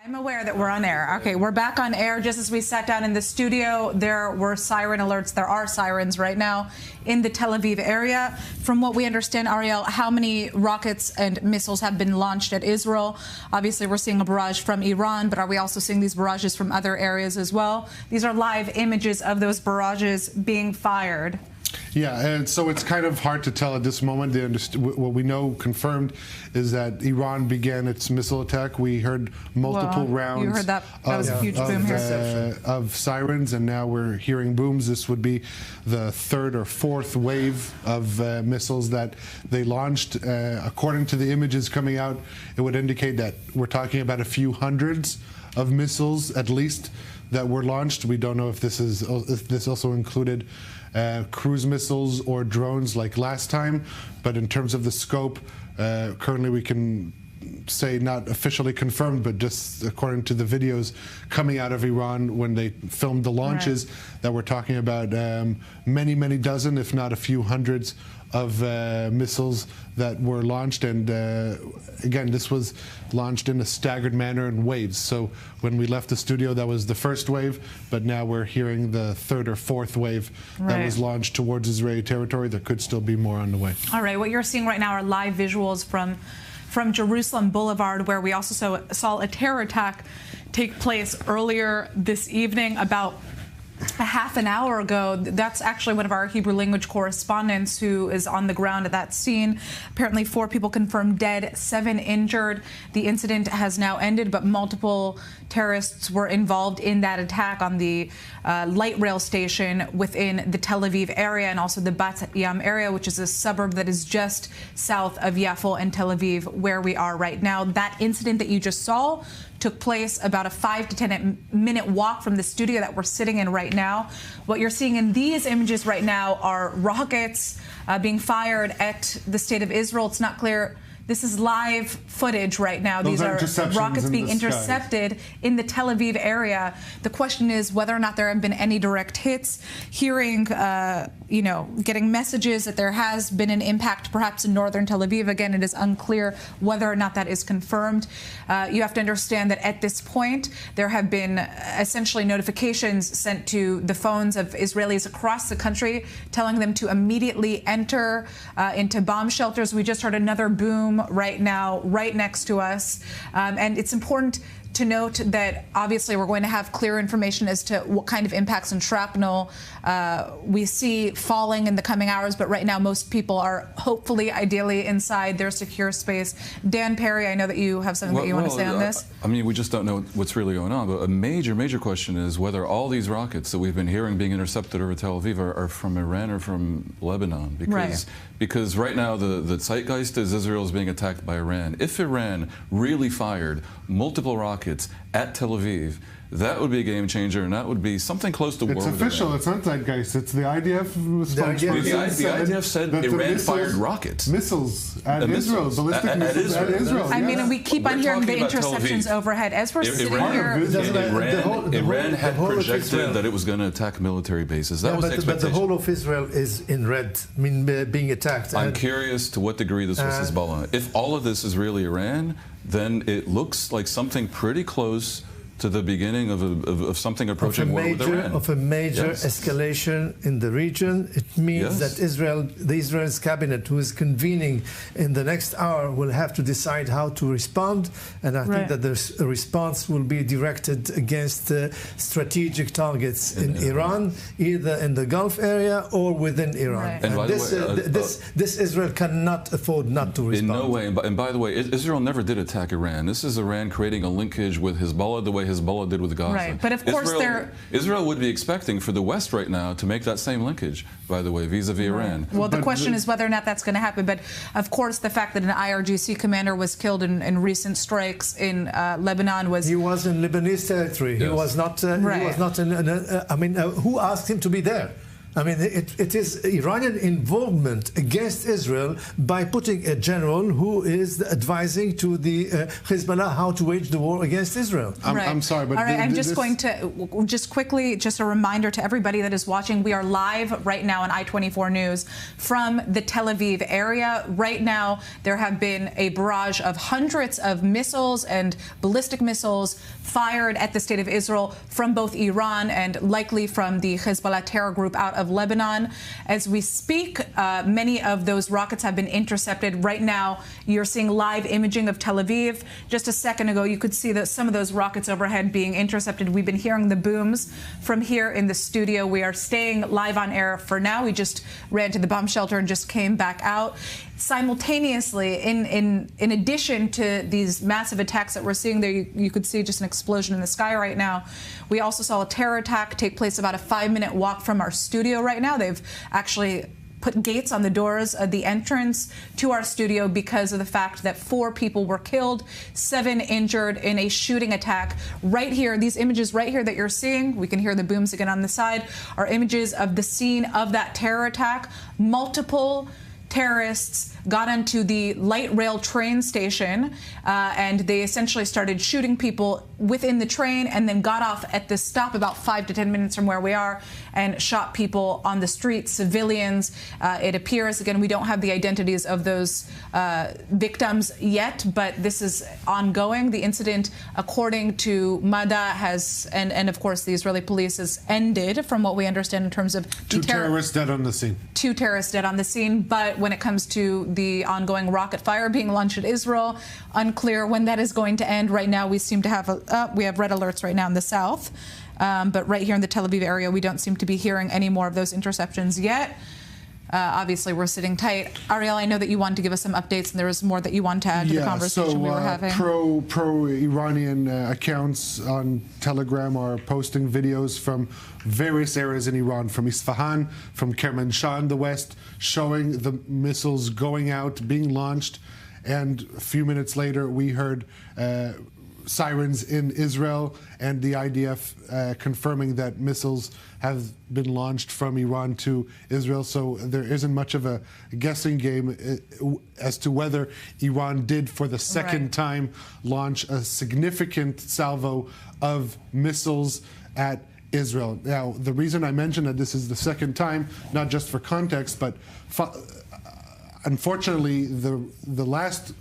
I'm aware that we're on air. Okay, we're back on air. Just as we sat down in the studio, there were siren alerts. There are sirens right now in the Tel Aviv area. From what we understand, Ariel, how many rockets and missiles have been launched at Israel? Obviously, we're seeing a barrage from Iran, but are we also seeing these barrages from other areas as well? These are live images of those barrages being fired. Yeah, and so it's kind of hard to tell at this moment. What we know confirmed is that Iran began its missile attack. We heard multiple rounds. You heard that. That was a huge boom here. Of sirens, and now we're hearing booms. This would be the third or fourth wave of missiles that they launched. According to the images coming out, it would indicate that we're talking about a few hundreds of missiles at least that were launched. We don't know if this also included cruise missiles or drones like last time, but in terms of the scope, currently we can say not officially confirmed, but just according to the videos coming out of Iran when they filmed the launches, that we're talking about many dozen, if not a few hundreds of missiles that were launched. And again, this was launched in a staggered manner in waves. So when we left the studio, that was the first wave, but now we're hearing the third or fourth wave that was launched towards Israeli territory. There could still be more on the way. All right, what you're seeing right now are live visuals from Jerusalem Boulevard, where we also saw a terror attack take place earlier this evening, about a half an hour ago. That's actually one of our Hebrew language correspondents who is on the ground at that scene. Apparently 4 people confirmed dead, 7 injured. The incident has now ended, but multiple terrorists were involved in that attack on the light rail station within the Tel Aviv area and also the Bat Yam area, which is a suburb that is just south of Yafo and Tel Aviv, where we are right now. That incident that you just saw took place about a 5 to 10 minute walk from the studio that we're sitting in right now. What you're seeing in these images right now are rockets being fired at the state of Israel. It's not clear. This is live footage right now. These are rockets being intercepted in the Tel Aviv area. The question is whether or not there have been any direct hits. Hearing, getting messages that there has been an impact perhaps in northern Tel Aviv. Again, it is unclear whether or not that is confirmed. You have to understand that at this point, there have been essentially notifications sent to the phones of Israelis across the country telling them to immediately enter into bomb shelters. We just heard another boom right now, right next to us. And it's important to note that obviously we're going to have clear information as to what kind of impacts and shrapnel we see falling in the coming hours. But right now, most people are hopefully, ideally, inside their secure space. Dan Perry, I know that you have something that you want to say on this. I mean, we just don't know what's really going on. But a major question is whether all these rockets that we've been hearing being intercepted over Tel Aviv are from Iran or from Lebanon. Because right now the zeitgeist is Israel is being attacked by Iran. If Iran really fired multiple rockets at Tel Aviv, that would be a game changer, and that would be something close to war. It's official. It's not zeitgeist. It's the IDF. The IDF said Iran fired rockets. Missiles at Israel. Ballistic missiles at Israel. I mean, and we keep on hearing the interceptions overhead. As we're sitting here... Iran had projected that it was going to attack military bases. That was the expectation. But the whole of Israel is in red, I mean, being attacked. I'm curious to what degree this was Hezbollah. If all of this is really Iran, then it looks like something pretty close to the beginning of something approaching war with Iran. Of a major escalation in the region. It means that the Israel's cabinet, who is convening in the next hour, will have to decide how to respond. And I think that the response will be directed against strategic targets in Iran, either in the Gulf area or within Iran. Right. And this Israel cannot afford not to respond. In no way. And by the way, Israel never did attack Iran. This is Iran creating a linkage with Hezbollah the way Hezbollah did with Gaza. Right, but of course Israel would be expecting for the West right now to make that same linkage, by the way, vis-a-vis Iran. Well, the question is whether or not that's going to happen. But of course, the fact that an IRGC commander was killed in recent strikes in Lebanon was... He was in Lebanese territory. He was not. He was not in. I mean, who asked him to be there? I mean, it is Iranian involvement against Israel by putting a general who is advising to the Hezbollah how to wage the war against Israel. I'm sorry, but... All right, I'm just going to, just quickly, just a reminder to everybody that is watching, we are live right now on I-24 News from the Tel Aviv area. Right now, there have been a barrage of hundreds of missiles and ballistic missiles fired at the state of Israel from both Iran and likely from the Hezbollah terror group out of Lebanon. As we speak, many of those rockets have been intercepted. Right now, you're seeing live imaging of Tel Aviv. Just a second ago, you could see that some of those rockets overhead being intercepted. We've been hearing the booms from here in the studio. We are staying live on air for now. We just ran to the bomb shelter and just came back out. Simultaneously, in addition to these massive attacks that we're seeing there, you could see just an explosion in the sky right now. We also saw a terror attack take place about a 5-minute walk from our studio right now. They've actually put gates on the doors of the entrance to our studio because of the fact that 4 people were killed, 7 injured in a shooting attack. Right here, these images right here that you're seeing, we can hear the booms again on the side, are images of the scene of that terror attack. Multiple terrorists got onto the light rail train station and they essentially started shooting people within the train and then got off at this stop about 5 to 10 minutes from where we are and shot people on the street, civilians. It appears, again, we don't have the identities of those victims yet, but this is ongoing. The incident, according to Mada, and of course the Israeli police, has ended, from what we understand, in terms of 2 terrorists dead on the scene. 2 terrorists dead on the scene, but when it comes to the ongoing rocket fire being launched at Israel, unclear when that is going to end. Right now, we seem to have we have red alerts right now in the south, but right here in the Tel Aviv area, we don't seem to be hearing any more of those interceptions yet. Obviously, we're sitting tight. Ariel, I know that you wanted to give us some updates, and there was more that you wanted to add to the conversation we were having. Pro-Iranian accounts on Telegram are posting videos from various areas in Iran, from Isfahan, from Kermanshah in the west, showing the missiles going out, being launched. And a few minutes later, we heard sirens in Israel and the IDF confirming that missiles have been launched from Iran to Israel. So there isn't much of a guessing game as to whether Iran did, for the second time, launch a significant salvo of missiles at Israel. Now, the reason I mention that this is the second time, not just for context, but unfortunately, the last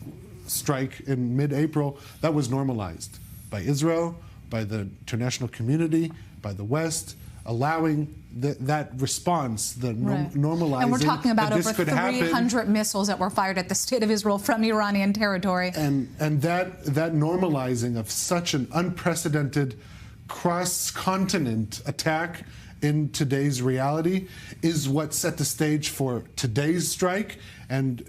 strike in mid-April, that was normalized by Israel, by the international community, by the West, allowing that response, the normalizing. And we're talking about over 300 happen. Missiles that were fired at the state of Israel from Iranian territory. And that normalizing of such an unprecedented cross-continent attack in today's reality is what set the stage for today's strike. And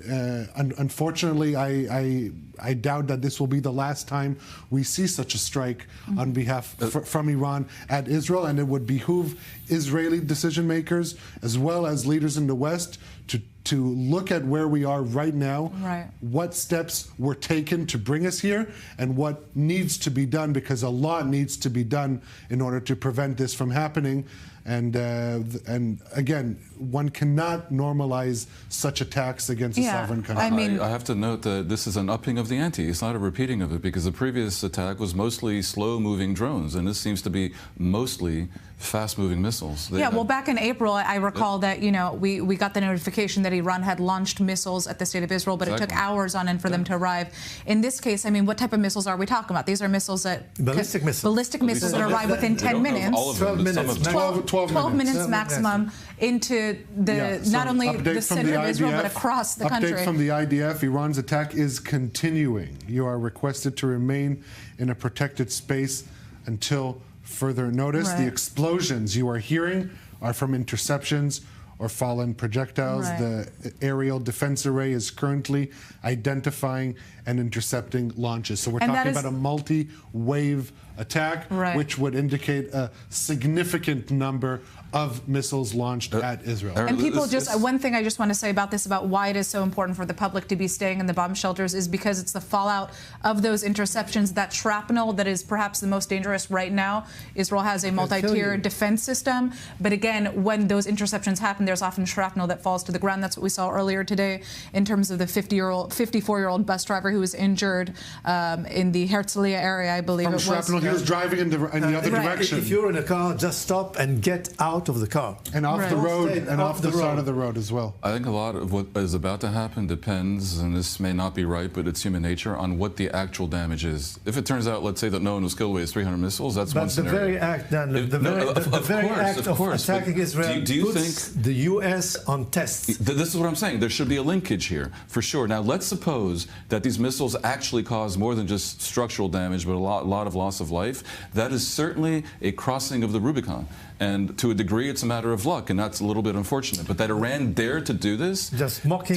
unfortunately, I doubt that this will be the last time we see such a strike on behalf from Iran at Israel. And it would behoove Israeli decision makers as well as leaders in the West to to look at where we are right now, right, what steps were taken to bring us here, and what needs to be done, because a lot needs to be done in order to prevent this from happening. And again, one cannot normalize such attacks against a sovereign country. I have to note that this is an upping of the ante. It's not a repeating of it, because the previous attack was mostly slow-moving drones, and this seems to be mostly fast-moving missiles. Well, back in April, I recall that, you know, we got the notification that Iran had launched missiles at the state of Israel, but it took hours on end for them to arrive. In this case, I mean, what type of missiles are we talking about? These are missiles that... Ballistic missiles. Ballistic missiles that arrive within 10 minutes. All of them, 12 minutes maximum into the not only the center of Israel, but across the country. Update from the IDF, Iran's attack is continuing. You are requested to remain in a protected space until further notice. The explosions you are hearing are from interceptions or fallen projectiles. The aerial defense array is currently identifying and intercepting launches. So we're talking about a multi-wave attack, which would indicate a significant number of missiles launched at Israel. And people one thing I just want to say about this, about why it is so important for the public to be staying in the bomb shelters, is because it's the fallout of those interceptions, that shrapnel that is perhaps the most dangerous right now. Israel has a multi-tier defense system, but again, when those interceptions happen, there's often shrapnel that falls to the ground. That's what we saw earlier today in terms of the 54-year-old bus driver who was injured in the Herzliya area, I believe it was. Shrapnel, he was driving in the other direction. If you're in a car, just stop and get out of the car. And off the road, and off the side of the road as well. I think a lot of what is about to happen depends, and this may not be right, but it's human nature, on what the actual damage is. If it turns out, let's say, that no one was killed with 300 missiles, that's one scenario. But the very act, Dan, the very act of attacking Israel puts the U.S. on test. This is what I'm saying. There should be a linkage here, for sure. Now, let's suppose that these missiles actually cause more than just structural damage, but a lot of loss of life. That is certainly a crossing of the Rubicon. And to a degree, it's a matter of luck, and that's a little bit unfortunate. But that Iran dared to do this just mocking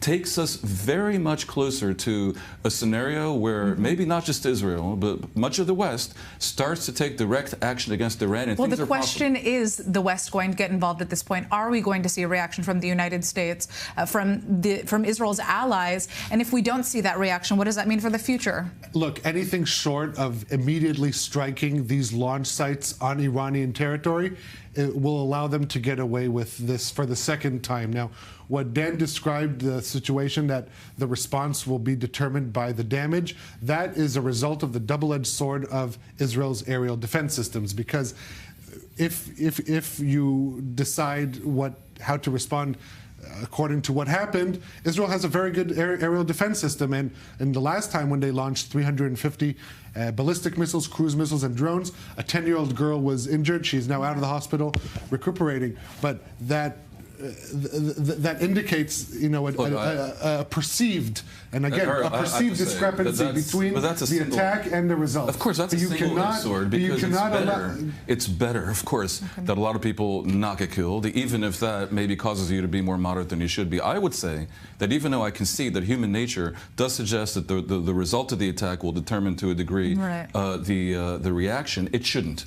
takes us very much closer to a scenario where maybe not just Israel, but much of the West starts to take direct action against Iran. And well, the question is the West going to get involved at this point? Are we going to see a reaction from the United States, from Israel's allies? And if we don't see that reaction, what does that mean for the future? Look, anything short of immediately striking these launch sites on Iranian territory, it will allow them to get away with this for the second time. Now, what Dan described, the situation that the response will be determined by the damage, that is a result of the double-edged sword of Israel's aerial defense systems. Because if you decide how to respond according to what happened, Israel has a very good aerial defense system. And the last time when they launched 350 ballistic missiles, cruise missiles, and drones, a 10-year-old girl was injured. She's now out of the hospital recuperating. But that indicates, you know, a perceived, and again, a perceived discrepancy between the attack and the result. Of course, that's a single-edged sword, because it's better, of course, that a lot of people not get killed, even if that maybe causes you to be more moderate than you should be. I would say that even though I concede that human nature does suggest that the result of the attack will determine to a degree the reaction, it shouldn't.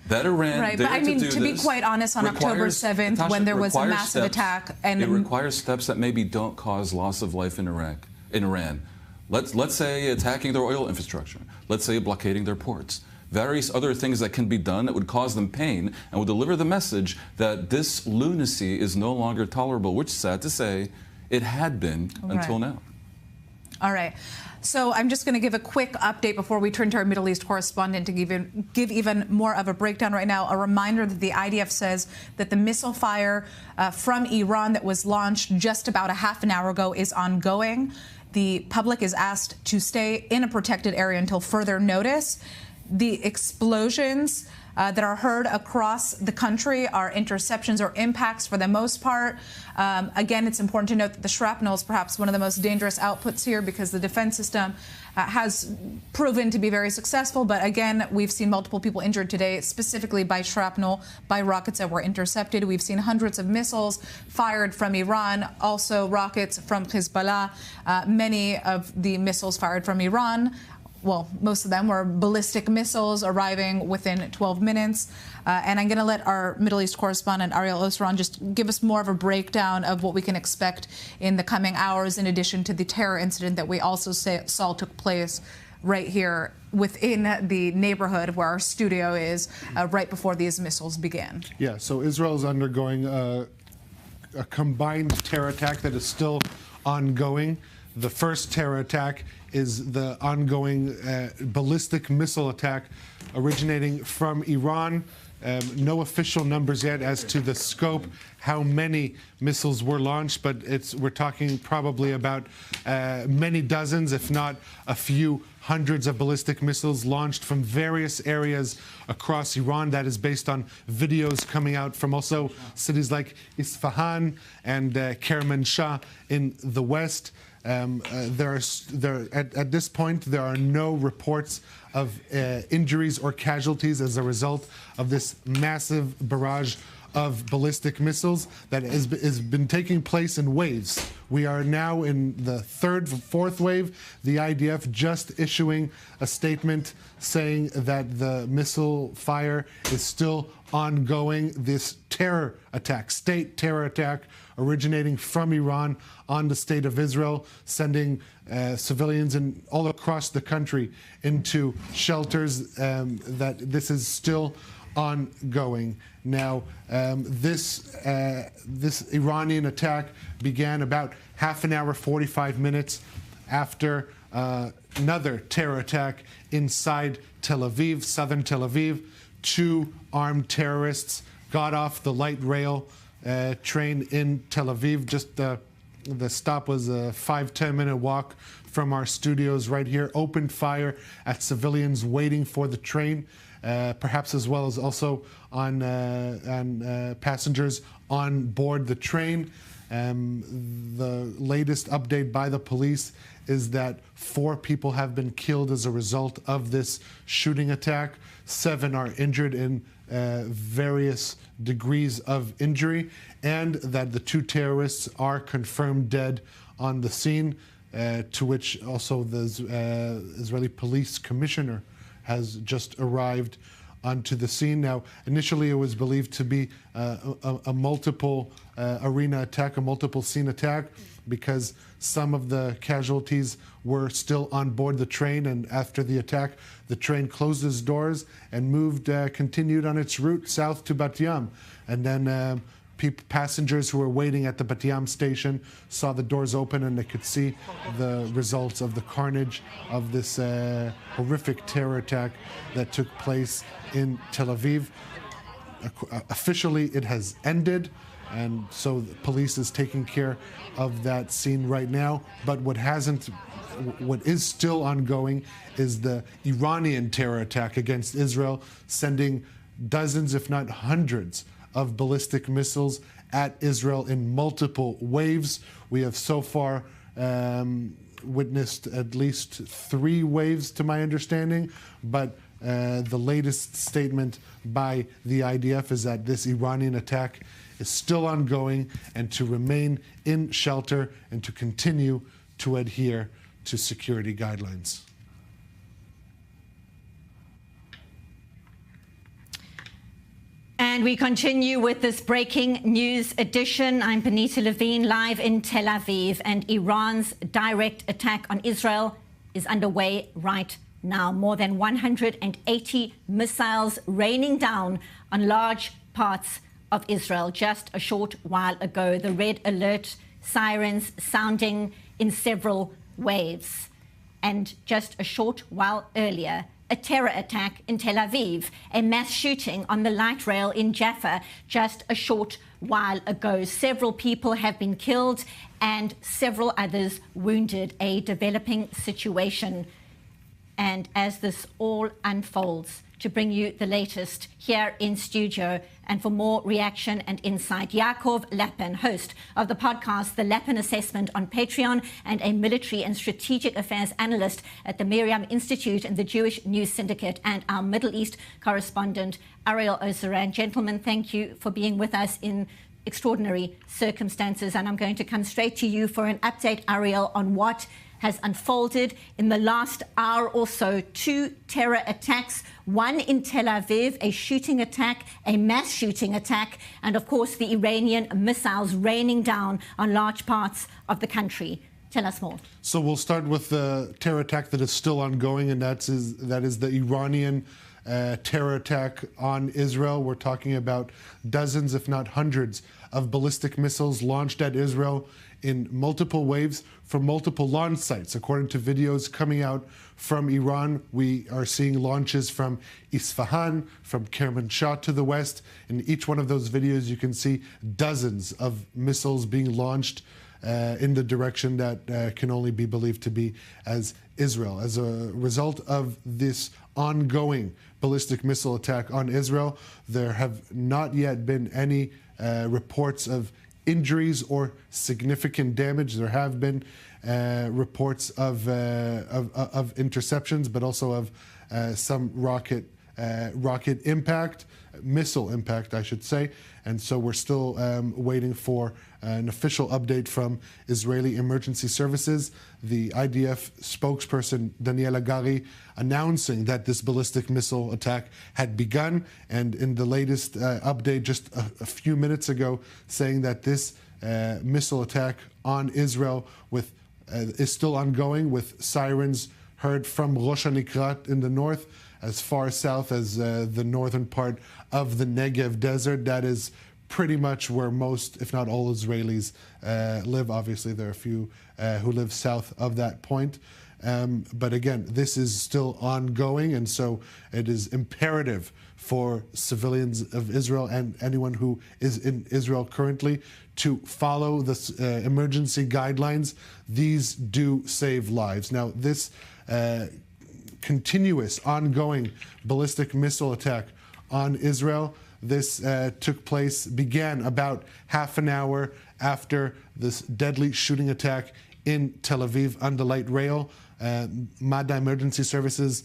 That Iran but I mean, to be quite honest, on October 7th, when there was a massive attack, and it requires steps that maybe don't cause loss of life in Iran. Let's say attacking their oil infrastructure. Let's say blockading their ports. Various other things that can be done that would cause them pain and would deliver the message that this lunacy is no longer tolerable, which, sad to say, it had been until now. All right. So I'm just going to give a quick update before we turn to our Middle East correspondent to give even more of a breakdown right now. A reminder that the IDF says that the missile fire from Iran that was launched just about a half an hour ago is ongoing. The public is asked to stay in a protected area until further notice. The explosions that are heard across the country are interceptions or impacts for the most part. Again, it's important to note that the shrapnel is perhaps one of the most dangerous outputs here, because the defense system has proven to be very successful. But again, we've seen multiple people injured today, specifically by shrapnel, by rockets that were intercepted. We've seen hundreds of missiles fired from Iran, also rockets from Hezbollah. Many of the missiles fired from Iran well, most of them were ballistic missiles arriving within 12 minutes. And I'm going to let our Middle East correspondent, Ariel Osran, just give us more of a breakdown of what we can expect in the coming hours, in addition to the terror incident that we also saw took place right here within the neighborhood where our studio is right before these missiles began. Yeah, so Israel is undergoing a combined terror attack that is still ongoing. The first terror attack is the ongoing ballistic missile attack originating from Iran. No official numbers yet as to the scope, how many missiles were launched, but we're talking probably about many dozens, if not a few hundreds of ballistic missiles launched from various areas across Iran. That is based on videos coming out from also cities like Isfahan and Kermanshah in the west. At this point, there are no reports of injuries or casualties as a result of this massive barrage of ballistic missiles that has been taking place in waves. We are now in the third, fourth wave. The IDF just issuing a statement saying that the missile fire is still ongoing. This terror attack, state terror attack, originating from Iran on the state of Israel, sending civilians all across the country into shelters, that this is still ongoing. Now, this Iranian attack began about half an hour, 45 minutes after another terror attack inside Tel Aviv, southern Tel Aviv. 2 armed terrorists got off the light rail train in Tel Aviv. Just the stop was a 5-10 minute walk from our studios right here. Opened fire at civilians waiting for the train, perhaps as well as also on passengers on board the train. The latest update by the police is that 4 people have been killed as a result of this shooting attack. 7 are injured in various degrees of injury, and that the 2 terrorists are confirmed dead on the scene, to which also the Israeli police commissioner has just arrived onto the scene. Now, initially it was believed to be a multiple arena attack, a multiple scene attack, because some of the casualties were still on board the train, and after the attack, the train closed its doors and continued on its route south to Bat Yam. And then passengers who were waiting at the Bat Yam station saw the doors open, and they could see the results of the carnage of this horrific terror attack that took place in Tel Aviv. Officially, it has ended, and so the police is taking care of that scene right now. But what is still ongoing is the Iranian terror attack against Israel, sending dozens, if not hundreds, of ballistic missiles at Israel in multiple waves. We have so far witnessed at least 3 waves, to my understanding, but the latest statement by the IDF is that this Iranian attack is still ongoing, and to remain in shelter and to continue to adhere to security guidelines. And we continue with this breaking news edition. I'm Benita Levine, live in Tel Aviv, and Iran's direct attack on Israel is underway right now. More than 180 missiles raining down on large parts of Israel. Just a short while ago, the red alert sirens sounding in several waves. And just a short while earlier, a terror attack in Tel Aviv, a mass shooting on the light rail in Jaffa just a short while ago. Several people have been killed and several others wounded, a developing situation. And as this all unfolds, to bring you the latest here in studio, and for more reaction and insight, Yaakov Lapin, host of the podcast The Lapin Assessment on Patreon, and a military and strategic affairs analyst at the Miriam Institute and the Jewish News Syndicate, and our Middle East correspondent, Ariel Osran. Gentlemen, thank you for being with us in extraordinary circumstances. And I'm going to come straight to you for an update, Ariel, on what has unfolded in the last hour or so. 2 terror attacks, one in Tel Aviv, a shooting attack, a mass shooting attack, and of course the Iranian missiles raining down on large parts of the country. Tell us more. So we'll start with the terror attack that is still ongoing, and that is the Iranian terror attack on Israel. We're talking about dozens, if not hundreds, of ballistic missiles launched at Israel in multiple waves from multiple launch sites. According to videos coming out from Iran, we are seeing launches from Isfahan, from Kermanshah to the west. In each one of those videos, you can see dozens of missiles being launched in the direction that can only be believed to be as Israel. As a result of this ongoing ballistic missile attack on Israel, there have not yet been any reports of injuries or significant damage. There have been reports of interceptions, but also of some rocket impact, missile impact, I should say. And so we're still waiting for an official update from Israeli emergency services. The IDF spokesperson, Daniel Hagari, announcing that this ballistic missile attack had begun. And in the latest update just a few minutes ago, saying that this missile attack on Israel is still ongoing, with sirens heard from Rosh HaNikrat in the north, as far south as the northern part of the Negev desert. That is pretty much where most, if not all, Israelis live. Obviously, there are a few who live south of that point. But again, this is still ongoing, and so it is imperative for civilians of Israel and anyone who is in Israel currently to follow the emergency guidelines. These do save lives. Now, this continuous, ongoing ballistic missile attack on Israel, this began about half an hour after this deadly shooting attack in Tel Aviv on the light rail. Madda Emergency Services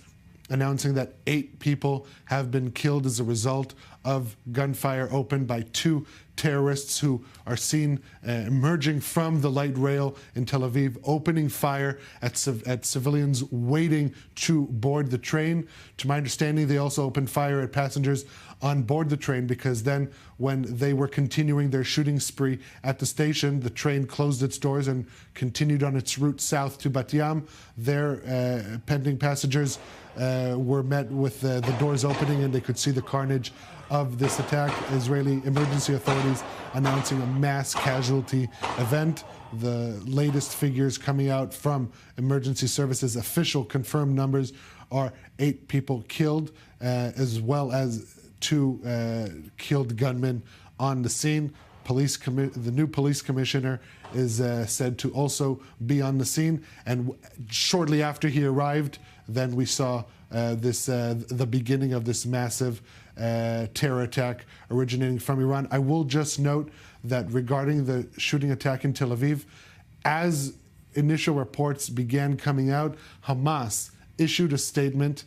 announcing that 8 people have been killed as a result of gunfire opened by 2 terrorists who are seen emerging from the light rail in Tel Aviv, opening fire at civilians waiting to board the train. To my understanding, they also opened fire at passengers on board the train, because then when they were continuing their shooting spree at the station, the train closed its doors and continued on its route south to Bat Yam. Their pending passengers were met with the doors opening, and they could see the carnage of this attack. Israeli emergency authorities announcing a mass casualty event. The latest figures coming out from emergency services, official confirmed numbers, are 8 people killed, as well as 2 killed gunmen on the scene. The new police commissioner is said to also be on the scene, and shortly after he arrived, then we saw the beginning of this massive terror attack originating from Iran. I will just note that regarding the shooting attack in Tel Aviv, as initial reports began coming out, Hamas issued a statement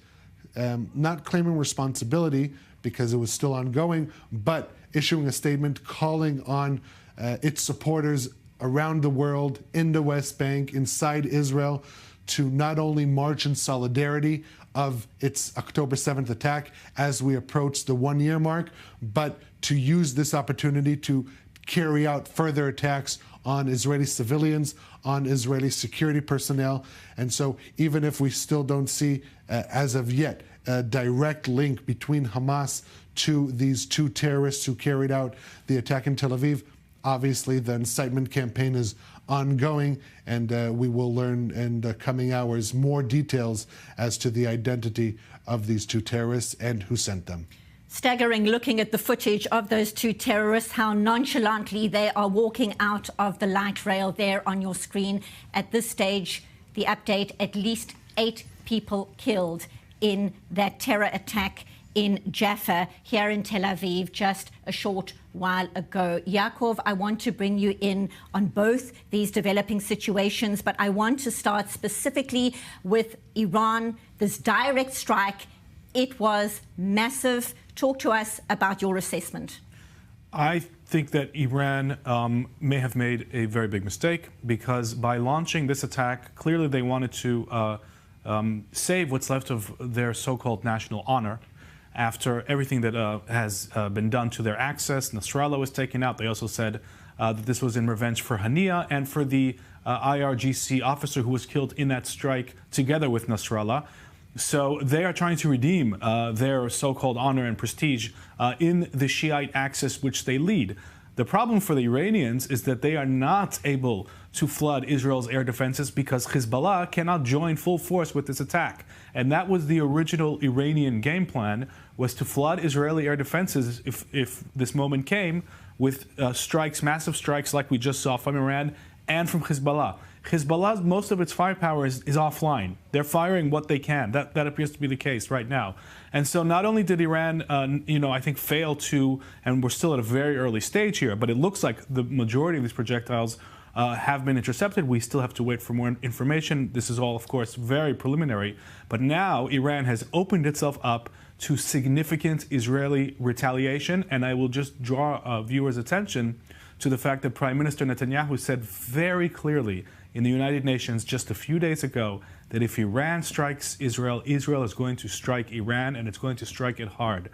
not claiming responsibility because it was still ongoing, but issuing a statement calling on its supporters around the world, in the West Bank, inside Israel, to not only march in solidarity of its October 7th attack as we approach the 1-year mark, but to use this opportunity to carry out further attacks on Israeli civilians, on Israeli security personnel. And so even if we still don't see, as of yet, a direct link between Hamas to these 2 terrorists who carried out the attack in Tel Aviv, obviously the incitement campaign is ongoing, and we will learn in the coming hours more details as to the identity of these 2 terrorists and who sent them. Staggering looking at the footage of those 2 terrorists, how nonchalantly they are walking out of the light rail there on your screen. At this stage, the update, at least 8 people killed in that terror attack in Jaffa here in Tel Aviv just a short while ago. Yaakov, I want to bring you in on both these developing situations, but I want to start specifically with Iran, this direct strike. It was massive. Talk to us about your assessment. I think that Iran may have made a very big mistake, because by launching this attack, clearly they wanted to save what's left of their so-called national honor after everything that has been done to their access. Nasrallah was taken out. They also said that this was in revenge for Hania and for the IRGC officer who was killed in that strike together with Nasrallah. So they are trying to redeem their so-called honor and prestige in the Shiite axis which they lead. The problem for the Iranians is that they are not able to flood Israel's air defenses because Hezbollah cannot join full force with this attack. And that was the original Iranian game plan, was to flood Israeli air defenses if this moment came with strikes, massive strikes like we just saw from Iran and from Hezbollah. Hezbollah, most of its firepower is offline. They're firing what they can. That appears to be the case right now. And so not only did Iran, I think, fail to, and we're still at a very early stage here, but it looks like the majority of these projectiles have been intercepted. We still have to wait for more information. This is all, of course, very preliminary. But now Iran has opened itself up to significant Israeli retaliation. And I will just draw viewers' attention to the fact that Prime Minister Netanyahu said very clearly in the United Nations just a few days ago that if Iran strikes Israel, Israel is going to strike Iran, and it's going to strike it hard.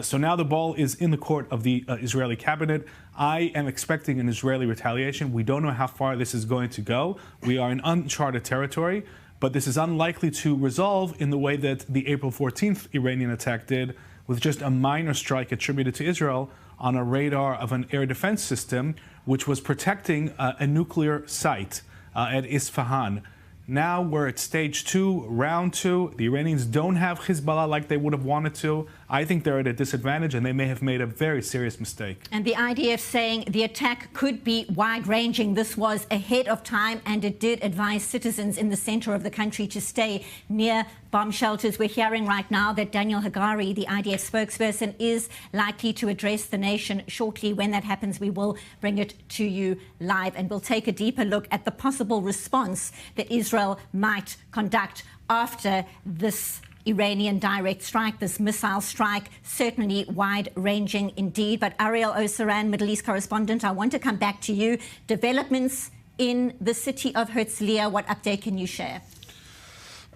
So now the ball is in the court of the Israeli cabinet. I am expecting an Israeli retaliation. We don't know how far this is going to go. We are in uncharted territory, but this is unlikely to resolve in the way that the April 14th Iranian attack did, with just a minor strike attributed to Israel on a radar of an air defense system, which was protecting a nuclear site at Isfahan. Now we're at stage 2, round 2. The Iranians don't have Hezbollah like they would have wanted to. I think they're at a disadvantage, and they may have made a very serious mistake. And the IDF saying the attack could be wide-ranging. This was ahead of time, and it did advise citizens in the center of the country to stay near bomb shelters. We're hearing right now that Daniel Hagari, the IDF spokesperson, is likely to address the nation shortly. When that happens, we will bring it to you live, and we'll take a deeper look at the possible response that Israel might conduct after this Iranian direct strike, this missile strike, certainly wide-ranging indeed. But Ariel Osaran, Middle East correspondent, I want to come back to you. Developments in the city of Herzliya, what update can you share?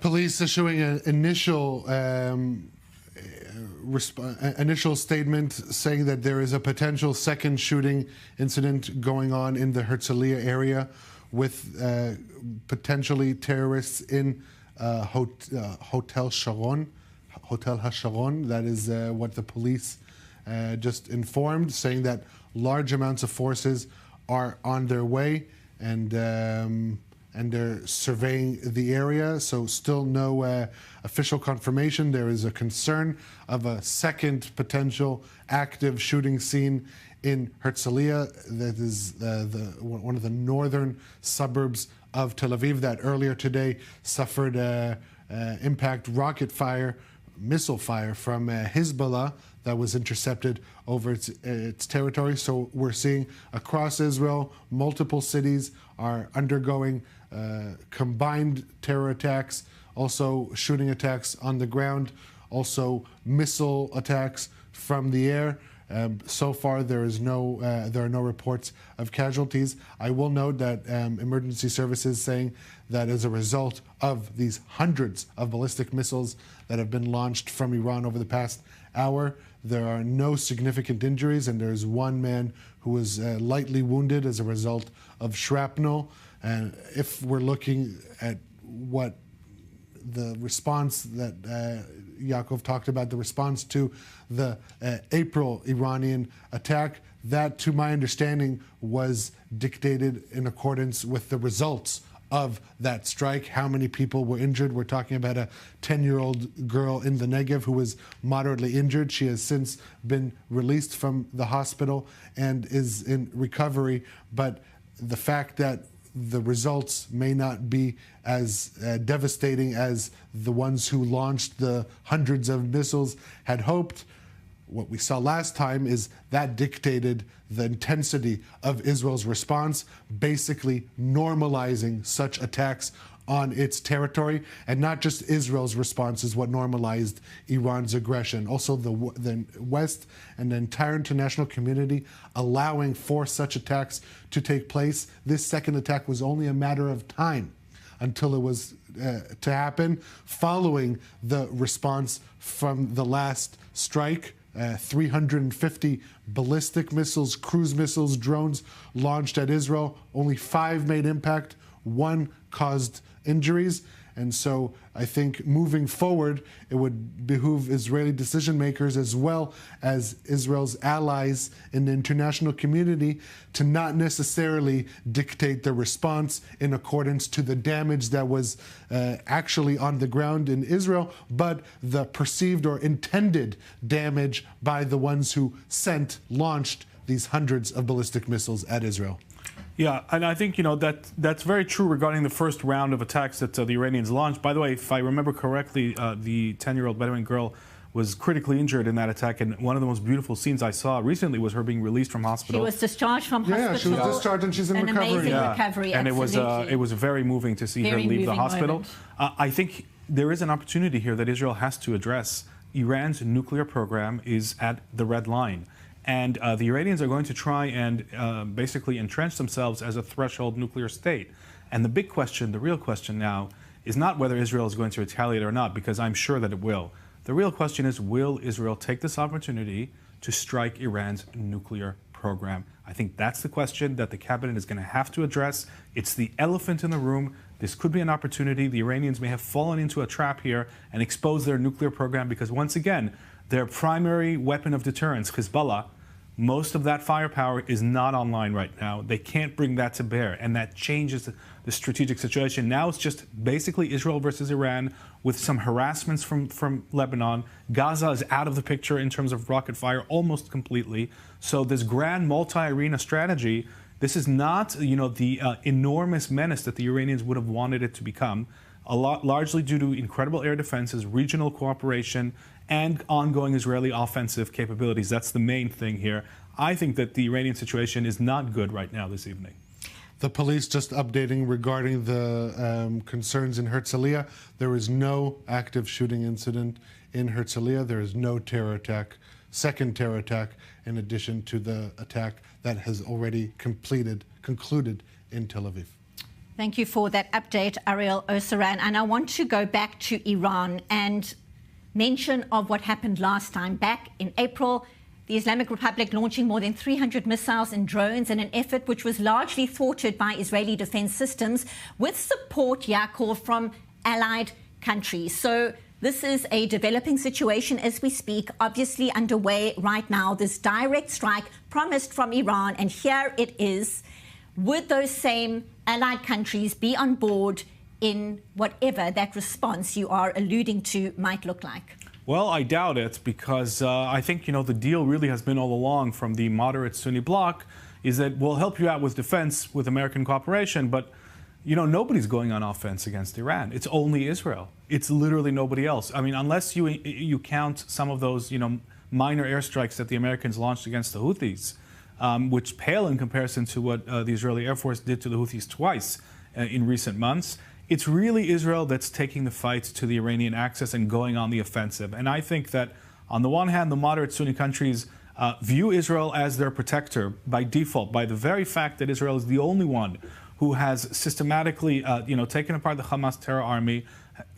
Police issuing an initial statement saying that there is a potential second shooting incident going on in the Herzliya area with potentially terrorists in Hotel Sharon, Hotel HaSharon. That is what the police just informed, saying that large amounts of forces are on their way, and they're surveying the area. So still no official confirmation. There is a concern of a second potential active shooting scene in Herzliya, that is one of the northern suburbs of Tel Aviv, that earlier today suffered impact rocket fire, missile fire from Hezbollah that was intercepted over its territory. So we're seeing across Israel, multiple cities are undergoing combined terror attacks, also shooting attacks on the ground, also missile attacks from the air. So far, there are no reports of casualties. I will note that emergency services saying that as a result of these hundreds of ballistic missiles that have been launched from Iran over the past hour, there are no significant injuries, and there's one man who was lightly wounded as a result of shrapnel. And if we're looking at what the response that Yaakov talked about, the response to the April Iranian attack, that, to my understanding, was dictated in accordance with the results of that strike. How many people were injured? We're talking about a 10-year-old girl in the Negev who was moderately injured. She has since been released from the hospital and is in recovery. But the fact that the results may not be as devastating as the ones who launched the hundreds of missiles had hoped. What we saw last time is that dictated the intensity of Israel's response, basically normalizing such attacks on its territory, and not just Israel's response is what normalized Iran's aggression. Also the West and the entire international community allowing for such attacks to take place. This second attack was only a matter of time until it was to happen, following the response from the last strike. 350 ballistic missiles, cruise missiles, drones launched at Israel. Only 5 made impact. 1 caused injuries. And so I think moving forward, it would behoove Israeli decision makers as well as Israel's allies in the international community to not necessarily dictate the response in accordance to the damage that was actually on the ground in Israel, but the perceived or intended damage by the ones who launched these hundreds of ballistic missiles at Israel. Yeah, and I think, that's very true regarding the first round of attacks that the Iranians launched. By the way, if I remember correctly, the 10-year-old Bedouin girl was critically injured in that attack, and one of the most beautiful scenes I saw recently was her being released from hospital. She was discharged from hospital. Yeah, she was discharged and she's in recovery. Amazing recovery, and absolutely. it was very moving to see her leave the hospital. I think there is an opportunity here that Israel has to address. Iran's nuclear program is at the red line. And the Iranians are going to try and basically entrench themselves as a threshold nuclear state. And the big question, the real question now, is not whether Israel is going to retaliate or not, because I'm sure that it will. The real question is, will Israel take this opportunity to strike Iran's nuclear program? I think that's the question that the cabinet is going to have to address. It's the elephant in the room. This could be an opportunity. The Iranians may have fallen into a trap here and exposed their nuclear program because, once again, their primary weapon of deterrence, Hezbollah, most of that firepower is not online right now. They can't bring that to bear, and that changes the strategic situation. Now it's just basically Israel versus Iran with some harassments from Lebanon. Gaza is out of the picture in terms of rocket fire almost completely. So this grand multi-arena strategy, this is not, the enormous menace that the Iranians would have wanted it to become, largely due to incredible air defenses, regional cooperation, and ongoing Israeli offensive capabilities. That's the main thing here. I think that the Iranian situation is not good right now this evening. The police just updating regarding the concerns in Herzliya. There is no active shooting incident in Herzliya. There is no terror attack, second terror attack, in addition to the attack that has already concluded in Tel Aviv. Thank you for that update, Ariel Osaran. And I want to go back to Iran and mention of what happened last time. Back in April, the Islamic Republic launching more than 300 missiles and drones in an effort which was largely thwarted by Israeli defense systems with support, Yaakov, from allied countries. So this is a developing situation as we speak, obviously underway right now. This direct strike promised from Iran, and here it is. Would those same allied countries be on board in whatever that response you are alluding to might look like? Well, I doubt it, because I think, the deal really has been all along from the moderate Sunni bloc is that we'll help you out with defense with American cooperation, but, nobody's going on offense against Iran. It's only Israel. It's literally nobody else. I mean, unless you count some of those, minor airstrikes that the Americans launched against the Houthis, which pale in comparison to what the Israeli Air Force did to the Houthis twice in recent months. It's really Israel that's taking the fight to the Iranian axis and going on the offensive. And I think that, on the one hand, the moderate Sunni countries view Israel as their protector by default, by the very fact that Israel is the only one who has systematically, taken apart the Hamas terror army,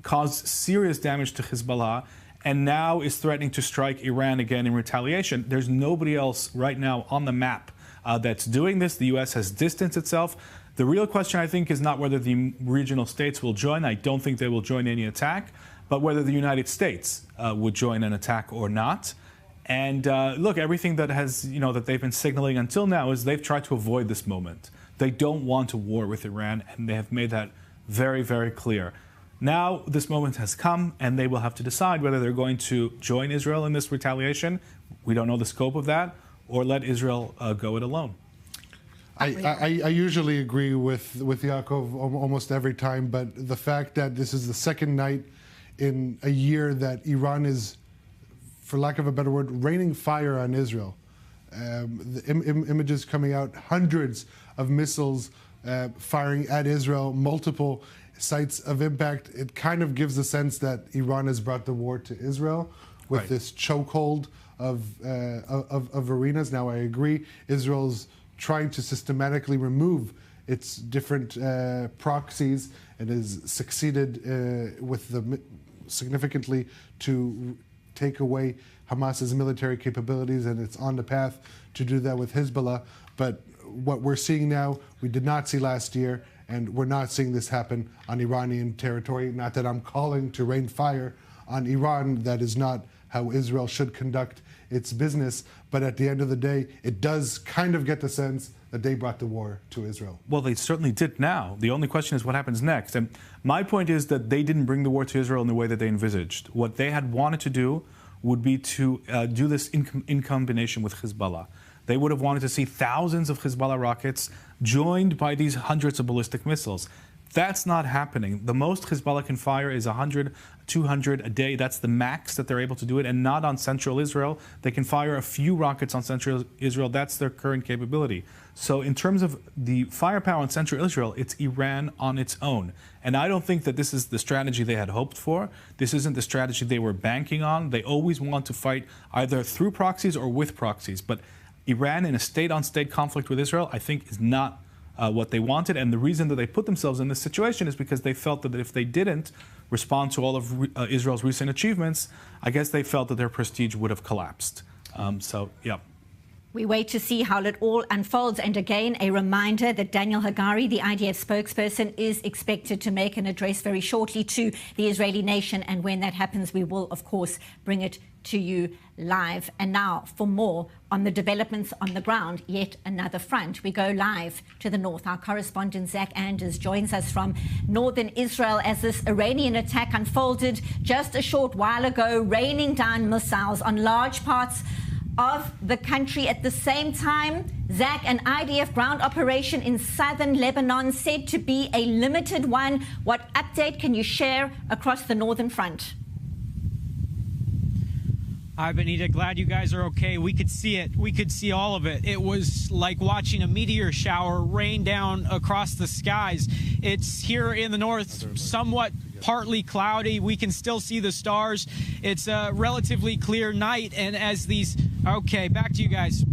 caused serious damage to Hezbollah, and now is threatening to strike Iran again in retaliation. There's nobody else right now on the map that's doing this. The U.S. has distanced itself. The real question, I think, is not whether the regional states will join. I don't think they will join any attack, but whether the United States would join an attack or not. And look, everything that has, that they've been signaling until now is they've tried to avoid this moment. They don't want a war with Iran, and they have made that very, very clear. Now this moment has come, and they will have to decide whether they're going to join Israel in this retaliation. We don't know the scope of that, or let Israel go it alone. I usually agree with Yaakov almost every time, but the fact that this is the second night in a year that Iran is, for lack of a better word, raining fire on Israel. The images coming out, hundreds of missiles firing at Israel, multiple sites of impact, it kind of gives the sense that Iran has brought the war to Israel with this chokehold of arenas. Now, I agree, Israel's trying to systematically remove its different proxies and has succeeded significantly to take away Hamas's military capabilities, and it's on the path to do that with Hezbollah. But what we're seeing now, we did not see last year, and we're not seeing this happen on Iranian territory. Not that I'm calling to rain fire on Iran. That is not how Israel should conduct its business. But at the end of the day, it does kind of get the sense that they brought the war to Israel. Well, they certainly did now. The only question is what happens next. And my point is that they didn't bring the war to Israel in the way that they envisaged. What they had wanted to do would be to do this in combination with Hezbollah. They would have wanted to see thousands of Hezbollah rockets joined by these hundreds of ballistic missiles. That's not happening. The most Hezbollah can fire is 100, 200 a day. That's the max that they're able to do it, and not on central Israel. They can fire a few rockets on central Israel. That's their current capability. So in terms of the firepower on central Israel, it's Iran on its own. And I don't think that this is the strategy they had hoped for. This isn't the strategy they were banking on. They always want to fight either through proxies or with proxies. But Iran in a state-on-state conflict with Israel, I think, is not what they wanted. And the reason that they put themselves in this situation is because they felt that if they didn't respond to all of Israel's recent achievements, I guess they felt that their prestige would have collapsed. Yeah. We wait to see how it all unfolds. And again, a reminder that Daniel Hagari, the IDF spokesperson, is expected to make an address very shortly to the Israeli nation. And when that happens, we will, of course, bring it to you live. And now for more on the developments on the ground, yet another front. We go live to the north. Our correspondent Zach Anders joins us from northern Israel as this Iranian attack unfolded just a short while ago, raining down missiles on large parts of the country. At the same time, Zach, an IDF ground operation in southern Lebanon said to be a limited one. What update can you share across the northern front? Hi, Benita. Glad you guys are okay. We could see it. We could see all of it. It was like watching a meteor shower rain down across the skies. It's here in the north, somewhat partly cloudy. We can still see the stars. It's a relatively clear night. And as these... Okay, back to you guys.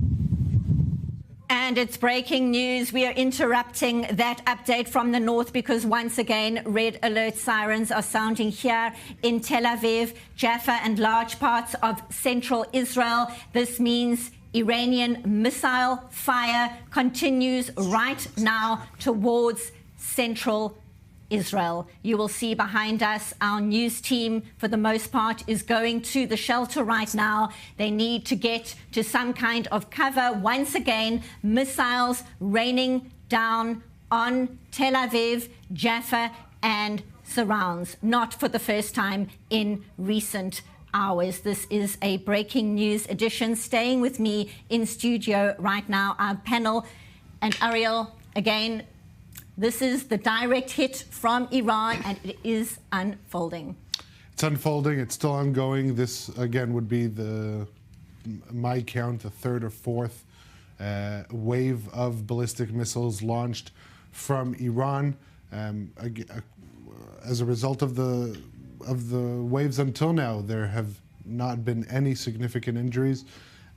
And it's breaking news. We are interrupting that update from the north because once again, red alert sirens are sounding here in Tel Aviv, Jaffa, and large parts of central Israel. This means Iranian missile fire continues right now towards central Israel. You will see behind us our news team, for the most part, is going to the shelter right now. They need to get to some kind of cover. Once again, missiles raining down on Tel Aviv, Jaffa, and surrounds. Not for the first time in recent hours. This is a breaking news edition. Staying with me in studio right now, our panel. And Ariel, again, this is the direct hit from Iran, and it is unfolding. It's unfolding. It's still ongoing. This, again, would be my count, the third or fourth wave of ballistic missiles launched from Iran. As a result of the waves until now, there have not been any significant injuries.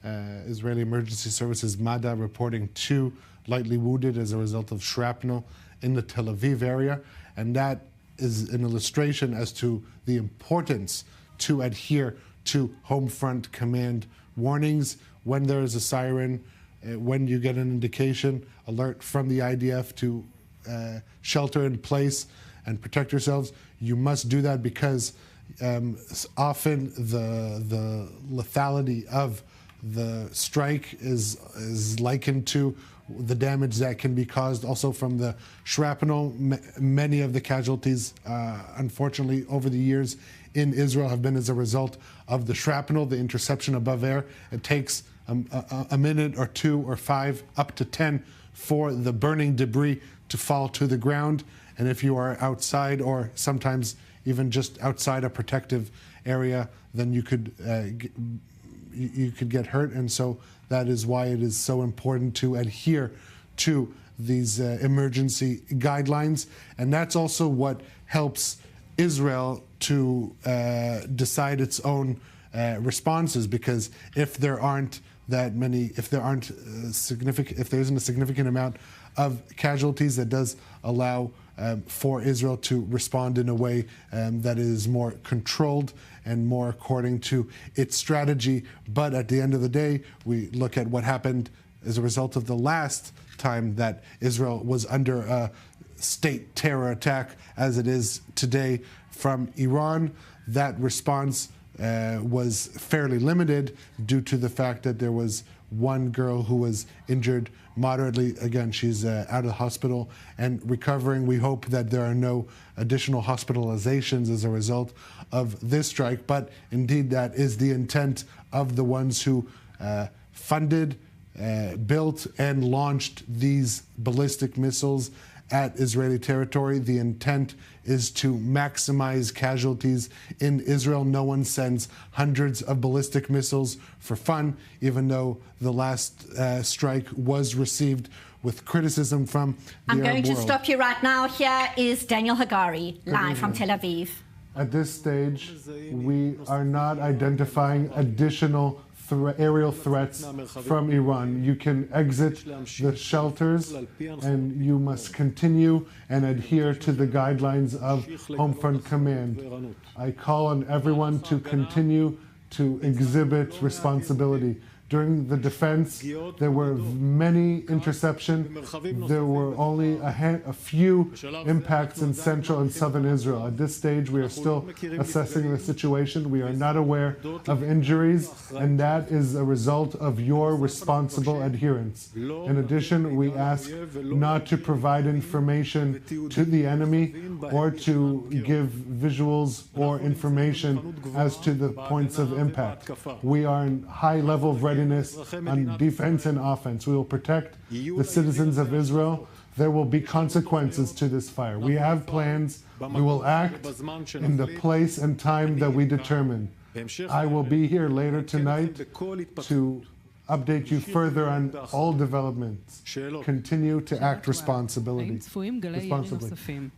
Israeli Emergency Services, MADA, reporting 2 lightly wounded as a result of shrapnel in the Tel Aviv area, and that is an illustration as to the importance to adhere to home front command warnings. When there is a siren, when you get an indication, alert from the IDF to shelter in place and protect yourselves, you must do that because often the lethality of the strike is likened to the damage that can be caused also from the shrapnel. Many of the casualties, unfortunately, over the years in Israel have been as a result of the shrapnel, the interception above air. It takes a minute or 2 or 5, up to 10, for the burning debris to fall to the ground. And if you are outside or sometimes even just outside a protective area, then you could get hurt. And so that is why it is so important to adhere to these emergency guidelines, and that's also what helps Israel to decide its own responses, because if there aren't that many, if there isn't a significant amount of casualties, that does allow for Israel to respond in a way that is more controlled and more according to its strategy. But at the end of the day, we look at what happened as a result of the last time that Israel was under a state terror attack, as it is today from Iran. That response was fairly limited due to the fact that there was one girl who was injured moderately. Again, she's out of the hospital and recovering. We hope that there are no additional hospitalizations as a result of this strike, but indeed that is the intent of the ones who funded, built and launched these ballistic missiles at Israeli territory. The intent is to maximize casualties in Israel. No one sends hundreds of ballistic missiles for fun, even though the last strike was received with criticism from the Arab world. I'm going to stop you right now. Here is Daniel Hagari, live from Tel Aviv. At this stage, we are not identifying additional aerial threats from Iran. You can exit the shelters and you must continue and adhere to the guidelines of Home Front Command. I call on everyone to continue to exhibit responsibility. During the defense, there were many interceptions. There were only a few impacts in central and southern Israel. At this stage, we are still assessing the situation. We are not aware of injuries, and that is a result of your responsible adherence. In addition, we ask not to provide information to the enemy or to give visuals or information as to the points of impact. We are in high level of readiness on defense and offense. We will protect the citizens of Israel. There will be consequences to this fire. We have plans. We will act in the place and time that we determine. I will be here later tonight to update you further on all developments. Continue to act responsibly.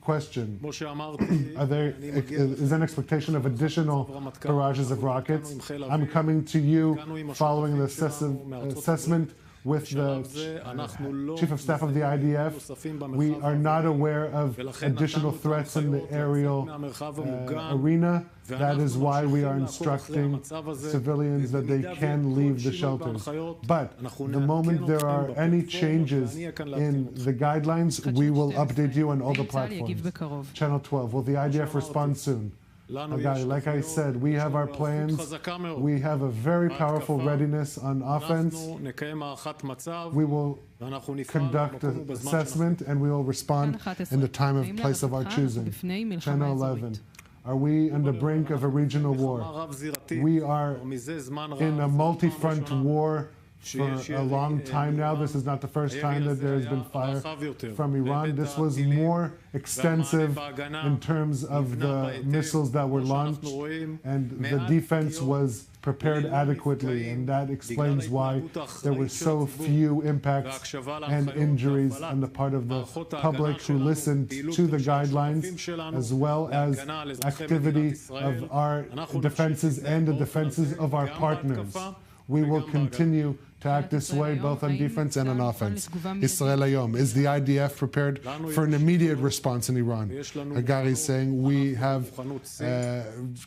Question: is there an expectation of additional barrages of rockets? I'm coming to you following the assessment with the Chief of Staff of the IDF. We are not aware of additional threats in the aerial arena. That is why we are instructing civilians that they can leave the shelters. But the moment there are any changes in the guidelines, we will update you on all the platforms. Channel 12, will the IDF respond soon? Like I said, we have our plans. We have a very powerful readiness on offense. We will conduct an assessment and we will respond in the time and place of our choosing. Channel 11. Are we on the brink of a regional war? We are in a multi-front war for a long time now. This is not the first time that there has been fire from Iran. This was more extensive in terms of the missiles that were launched, and the defense was prepared adequately, and that explains why there were so few impacts and injuries on the part of the public who listened to the guidelines, as well as activity of our defenses and the defenses of our partners. We will continue to act this way, both on defense and on offense. Israel Hayom, is the IDF prepared for an immediate response in Iran? Hagari is saying we have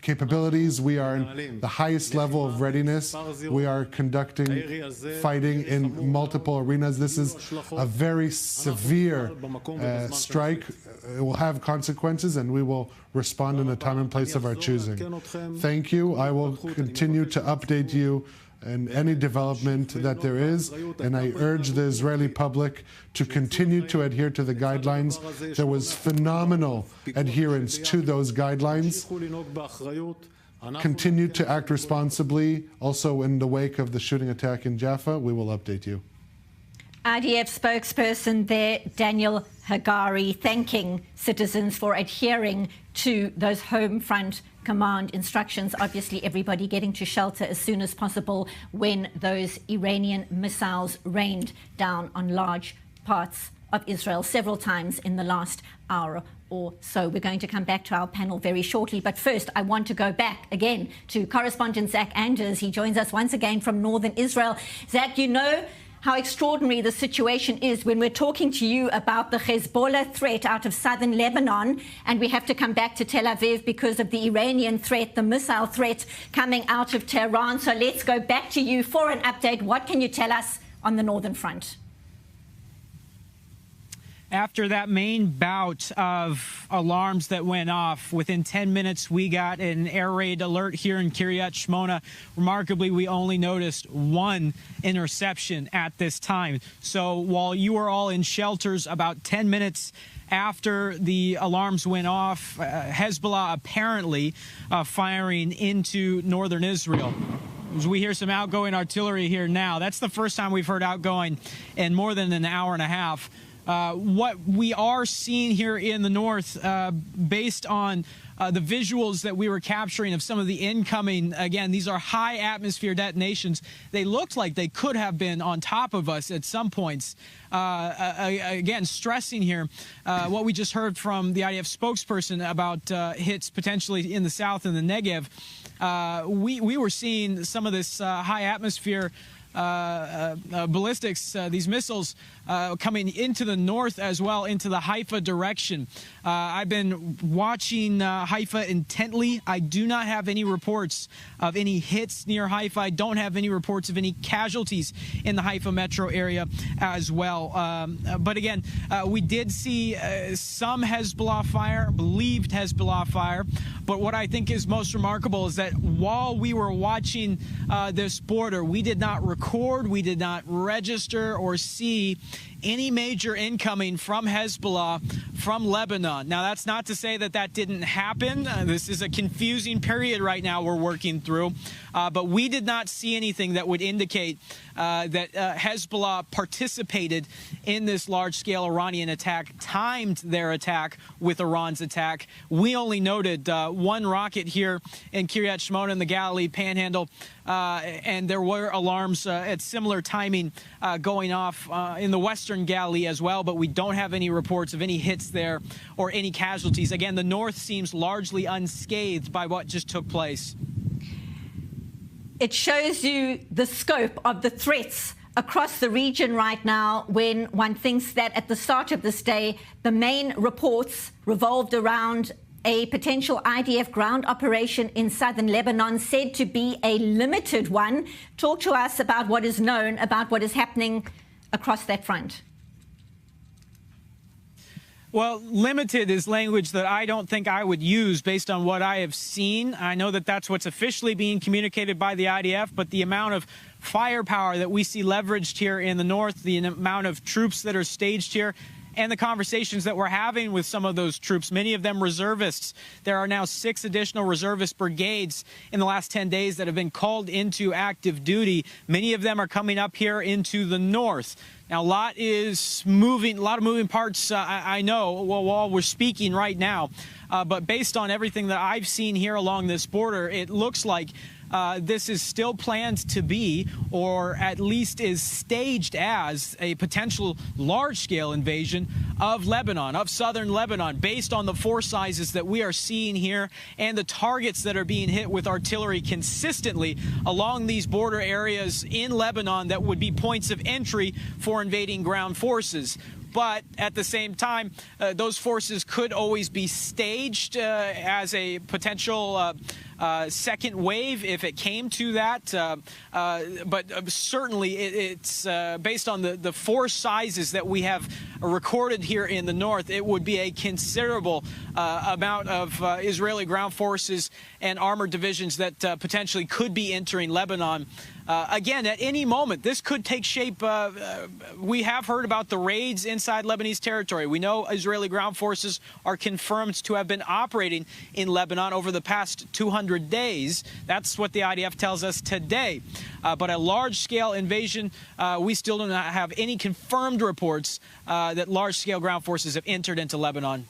capabilities. We are in the highest level of readiness. We are conducting fighting in multiple arenas. This is a very severe strike. It will have consequences, and we will respond in the time and place of our choosing. Thank you. I will continue to update you and any development that there is, and I urge the Israeli public to continue to adhere to the guidelines. There was phenomenal adherence to those guidelines. Continue to act responsibly. Also, in the wake of the shooting attack in Jaffa, we will update you. IDF spokesperson there, Daniel Hagari, thanking citizens for adhering to those home front command instructions. Obviously, everybody getting to shelter as soon as possible when those Iranian missiles rained down on large parts of Israel several times in the last hour or so. We're going to come back to our panel very shortly. But first, I want to go back again to correspondent Zach Anders. He joins us once again from northern Israel. Zach, you know how extraordinary the situation is when we're talking to you about the Hezbollah threat out of southern Lebanon, and we have to come back to Tel Aviv because of the Iranian threat, the missile threat coming out of Tehran. So let's go back to you for an update. What can you tell us on the northern front? After that main bout of alarms that went off, within 10 minutes, we got an air raid alert here in Kiryat Shmona. Remarkably, we only noticed one interception at this time. So while you were all in shelters, about 10 minutes after the alarms went off, Hezbollah apparently firing into northern Israel. As we hear some outgoing artillery here now. That's the first time we've heard outgoing in more than an hour and a half. What we are seeing here in the north, based on the visuals that we were capturing of some of the incoming, again, these are high atmosphere detonations. They looked like they could have been on top of us at some points. Again, stressing here what we just heard from the IDF spokesperson about hits potentially in the south and the Negev. We were seeing some of this high atmosphere ballistics, these missiles coming into the north as well, into the Haifa direction. I've been watching Haifa intently. I do not have any reports of any hits near Haifa. I don't have any reports of any casualties in the Haifa metro area as well. But again, we did see some Hezbollah fire, believed Hezbollah fire. But what I think is most remarkable is that while we were watching this border, we did not record, we did not register or see any major incoming from Hezbollah from Lebanon. Now, that's not to say that that didn't happen. This is a confusing period right now we're working through. But we did not see anything that would indicate that Hezbollah participated in this large-scale Iranian attack, timed their attack with Iran's attack. We only noted one rocket here in Kiryat Shmona in the Galilee Panhandle, and there were alarms at similar timing going off in the western Galilee as well, but we don't have any reports of any hits there or any casualties. Again, the north seems largely unscathed by what just took place. It shows you the scope of the threats across the region right now, when one thinks that at the start of this day, the main reports revolved around a potential IDF ground operation in southern Lebanon, said to be a limited one. Talk to us about what is known about what is happening across that front. Well, limited is language that I don't think I would use based on what I have seen. I know that that's what's officially being communicated by the IDF, but the amount of firepower that we see leveraged here in the north, the amount of troops that are staged here, and the conversations that we're having with some of those troops, many of them reservists. There are now 6 additional reservist brigades in the last 10 days that have been called into active duty. Many of them are coming up here into the north. Now, a lot of moving parts, I know, while we're speaking right now. But based on everything that I've seen here along this border, it looks like this is still planned to be, or at least is staged as, a potential large-scale invasion of Lebanon, of southern Lebanon, based on the force sizes that we are seeing here and the targets that are being hit with artillery consistently along these border areas in Lebanon that would be points of entry for invading ground forces. But at the same time, those forces could always be staged as a potential second wave if it came to that. But certainly it's based on the force sizes that we have recorded here in the north, it would be a considerable amount of Israeli ground forces and armored divisions that potentially could be entering Lebanon. Again, at any moment, this could take shape. We have heard about the raids inside Lebanese territory. We know Israeli ground forces are confirmed to have been operating in Lebanon over the past 200 days. That's what the IDF tells us today. But a large-scale invasion, we still do not have any confirmed reports that large-scale ground forces have entered into Lebanon.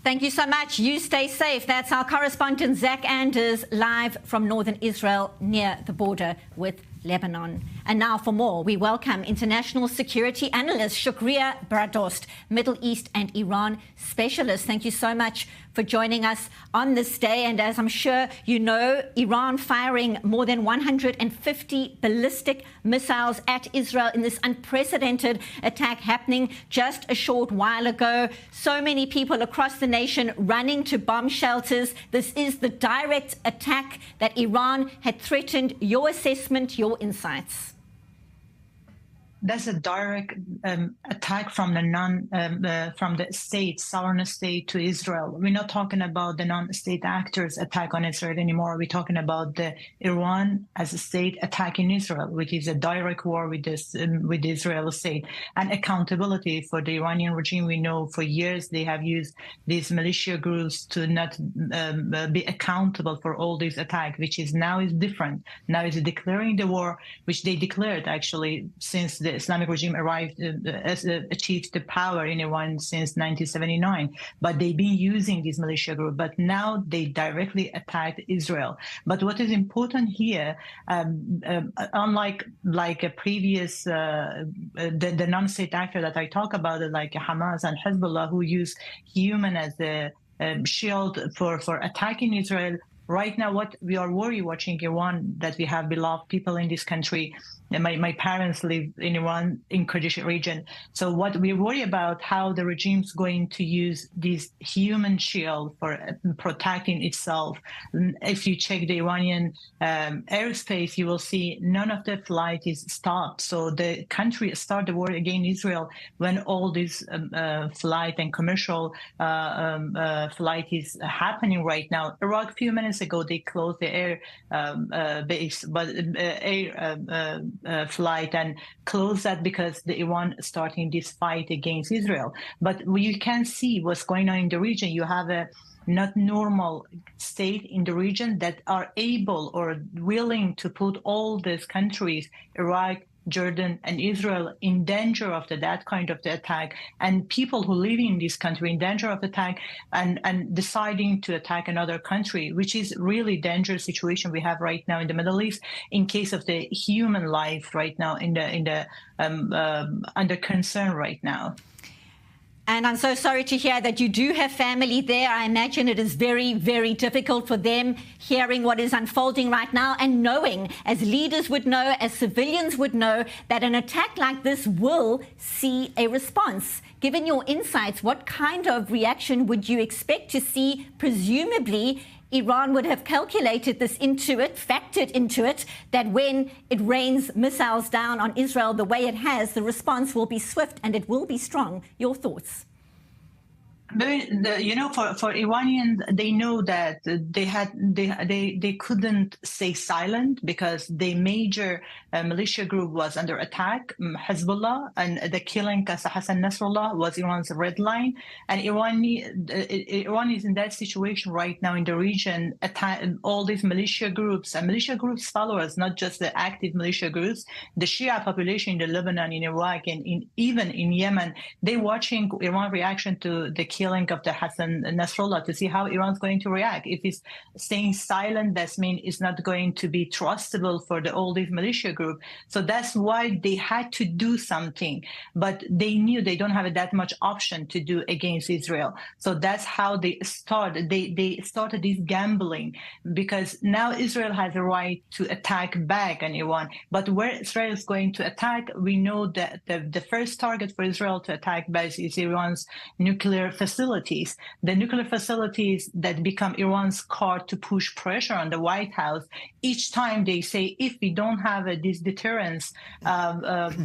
Thank you so much. You stay safe. That's our correspondent, Zach Anders, live from northern Israel near the border with Lebanon. And now for more, we welcome international security analyst Shukriya Baradost, Middle East and Iran specialist. Thank you so much for joining us on this day. And as I'm sure you know, Iran firing more than 150 ballistic missiles at Israel in this unprecedented attack happening just a short while ago. So many people across the nation running to bomb shelters. This is the direct attack that Iran had threatened. Your assessment, your insights. That's a direct attack from the state, sovereign state to Israel. We're not talking about the non-state actors' attack on Israel anymore. We're talking about the Iran as a state attacking Israel, which is a direct war with the Israeli state. And accountability for the Iranian regime. We know for years they have used these militia groups to not be accountable for all these attacks, which is now is different. Now is declaring the war, which they declared actually since the Islamic regime achieved the power in Iran since 1979. But they've been using these militia groups. But now they directly attacked Israel. But what is important here, unlike a previous, the non-state actor that I talk about, like Hamas and Hezbollah, who use human as a shield for attacking Israel. Right now, what we are worried watching Iran, that we have beloved people in this country. And my parents live in Iran, in Kurdish region. So what we worry about, how the regime's going to use this human shield for protecting itself. If you check the Iranian airspace, you will see none of the flight is stopped. So the country started the war against Israel when all this flight and commercial flight is happening right now. Iraq, a few minutes ago, they closed the air base, but air flight and close that because the Iran starting this fight against Israel. But you can see what's going on in the region. You have a not normal state in the region that are able or willing to put all these countries, Iraq, Jordan and Israel, in danger of that kind of the attack, and people who live in this country in danger of attack, and deciding to attack another country, which is really dangerous situation we have right now in the Middle East in case of the human life right now in the under concern right now. And I'm so sorry to hear that you do have family there. I imagine it is very, very difficult for them hearing what is unfolding right now and knowing, as leaders would know, as civilians would know, that an attack like this will see a response. Given your insights, what kind of reaction would you expect to see? Presumably, Iran would have calculated this into it, factored into it, that when it rains missiles down on Israel the way it has, the response will be swift and it will be strong. Your thoughts? You know, for Iranians, they know that they couldn't stay silent because the major militia group was under attack, Hezbollah, and the killing of Hassan Nasrallah was Iran's red line. And Iran is in that situation right now in the region, all these militia groups, and militia groups followers, not just the active militia groups, the Shia population in Lebanon, in Iraq, and even in Yemen, they're watching Iran reaction to the killing of the Hassan Nasrallah to see how Iran's going to react. If it's staying silent, that means it's not going to be trustable for all these militia group. So that's why they had to do something, but they knew they don't have that much option to do against Israel. So that's how they started. They started this gambling because now Israel has a right to attack back on Iran. But where Israel is going to attack, we know that the first target for Israel to attack back is Iran's nuclear facilities. The nuclear facilities that become Iran's card to push pressure on the White House. Each time they say, if we don't have this deterrence,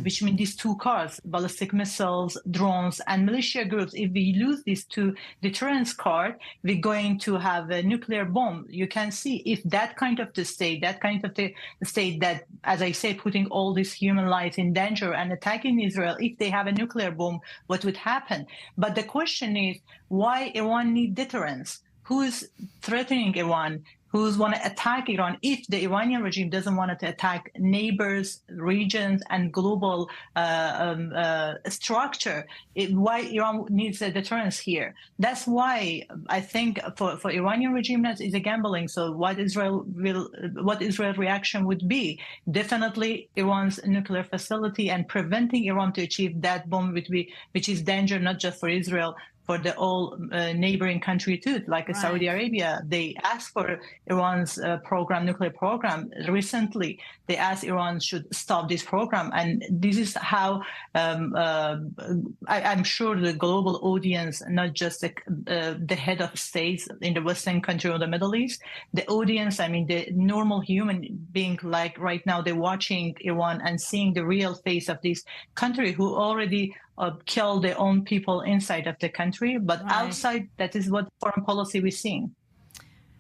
which means these two cards, ballistic missiles, drones, and militia groups, if we lose these two deterrence card, we're going to have a nuclear bomb. You can see if that kind of the state, that, as I say, putting all these human lives in danger and attacking Israel, if they have a nuclear bomb, what would happen? But the question is, why Iran need deterrence? Who is threatening Iran? who want to attack Iran. If the Iranian regime doesn't want to attack neighbors, regions, and global structure, why Iran needs a deterrence here? That's why I think for Iranian regime that is a gambling. So what Israel's reaction would be? Definitely Iran's nuclear facility, and preventing Iran to achieve that bomb would be, which is danger not just for Israel, for the all neighboring country too, like right. Saudi Arabia. They asked for Iran's nuclear program recently. They asked Iran should stop this program, and this is how I'm sure the global audience, not just the head of states in the Western country or the Middle East, the audience, I mean the normal human being, like right now they're watching Iran and seeing the real face of this country who already kill their own people inside of the country, but right. outside, that is what foreign policy we're seeing.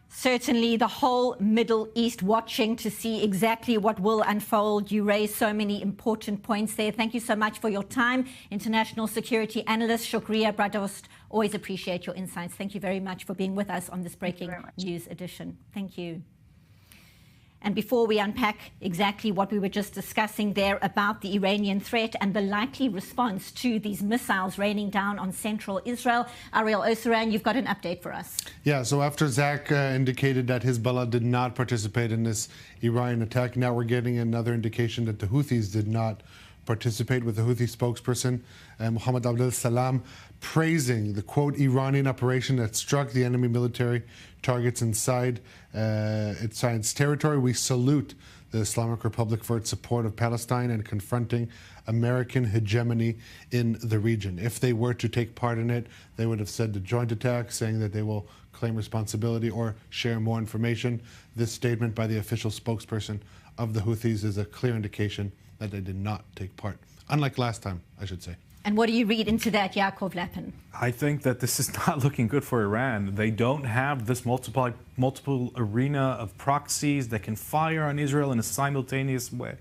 Certainly, the whole Middle East watching to see exactly what will unfold. You raised so many important points there. Thank you so much for your time. International security analyst Shukriya Bradost, always appreciate your insights. Thank you very much for being with us on this breaking news edition. Thank you. And before we unpack exactly what we were just discussing there about the Iranian threat and the likely response to these missiles raining down on central Israel, Ariel Oseran, you've got an update for us. Yeah, so after Zach indicated that Hezbollah did not participate in this Iranian attack, now we're getting another indication that the Houthis did not participate, with the Houthi spokesperson, Mohammed Abdel Salam, praising the, quote, Iranian operation that struck the enemy military targets inside its territory. We salute the Islamic Republic for its support of Palestine and confronting American hegemony in the region. If they were to take part in it, they would have said the joint attack, saying that they will claim responsibility or share more information. This statement by the official spokesperson of the Houthis is a clear indication that they did not take part, unlike last time, I should say. And what do you read into that, Yaakov Lapin? I think that this is not looking good for Iran. They don't have this multiple arena of proxies that can fire on Israel in a simultaneous way,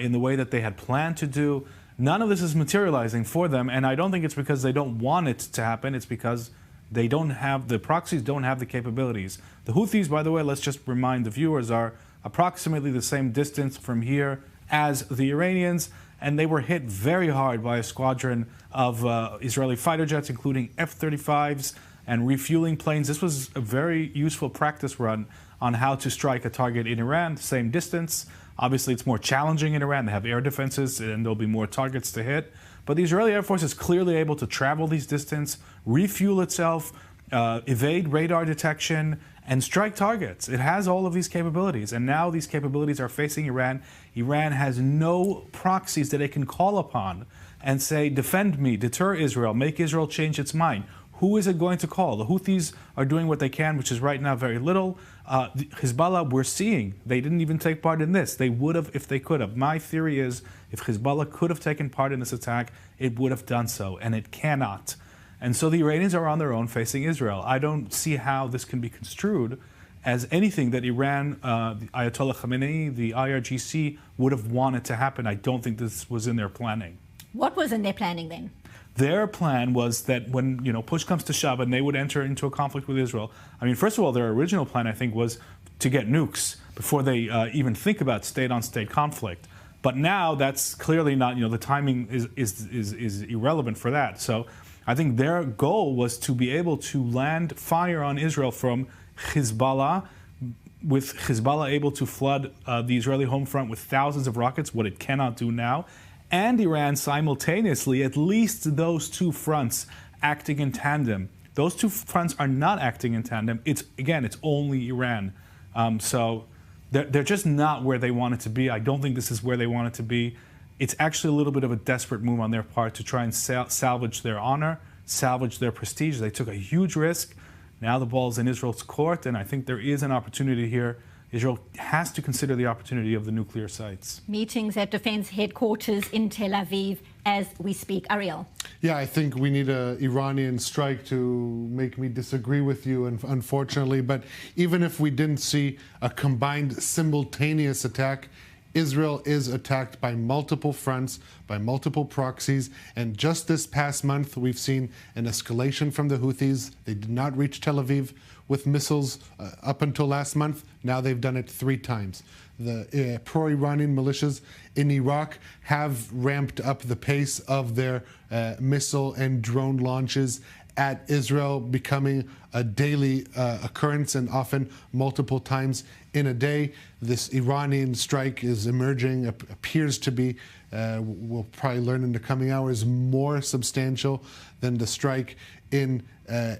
in the way that they had planned to do. None of this is materializing for them, and I don't think it's because they don't want it to happen. It's because they don't have, the proxies don't have the capabilities. The Houthis, by the way, let's just remind the viewers, are approximately the same distance from here as the Iranians, and they were hit very hard by a squadron of Israeli fighter jets, including F-35s and refueling planes. This was a very useful practice run on how to strike a target in Iran, same distance. Obviously, it's more challenging in Iran. They have air defenses, and there'll be more targets to hit. But the Israeli Air Force is clearly able to travel these distance, refuel itself, evade radar detection, and strike targets. It has all of these capabilities, and now these capabilities are facing Iran. Iran has no proxies that it can call upon and say, defend me, deter Israel, make Israel change its mind. Who is it going to call? The Houthis are doing what they can, which is right now very little. Hezbollah, we're seeing, they didn't even take part in this. They would have if they could have. My theory is, if Hezbollah could have taken part in this attack, it would have done so, and it cannot. And so the Iranians are on their own facing Israel. I don't see how this can be construed as anything that Iran, the Ayatollah Khamenei, the IRGC would have wanted to happen. I don't think this was in their planning. What was in their planning then? Their plan was that when, push comes to shove and they would enter into a conflict with Israel. I mean, first of all, their original plan, I think, was to get nukes before they even think about state-on-state conflict. But now that's clearly not, the timing is irrelevant for that. So I think their goal was to be able to land fire on Israel from Hezbollah, with Hezbollah able to flood the Israeli home front with thousands of rockets, what it cannot do now, and Iran simultaneously, at least those two fronts acting in tandem. Those two fronts are not acting in tandem. It's only Iran. So they're just not where they want it to be. I don't think this is where they want it to be. It's actually a little bit of a desperate move on their part to try and salvage their honor, salvage their prestige. They took a huge risk. Now the ball's in Israel's court, and I think there is an opportunity here. Israel has to consider the opportunity of the nuclear sites. Meetings at defense headquarters in Tel Aviv as we speak. Ariel. Yeah, I think we need an Iranian strike to make me disagree with you, unfortunately. But even if we didn't see a combined simultaneous attack, Israel is attacked by multiple fronts, by multiple proxies, and just this past month we've seen an escalation from the Houthis. They did not reach Tel Aviv with missiles up until last month. Now they've done it 3 times. The pro-Iranian militias in Iraq have ramped up the pace of their missile and drone launches at Israel, becoming a daily occurrence and often multiple times in a day. This Iranian strike is emerging, appears to be, we'll probably learn in the coming hours, more substantial than the strike in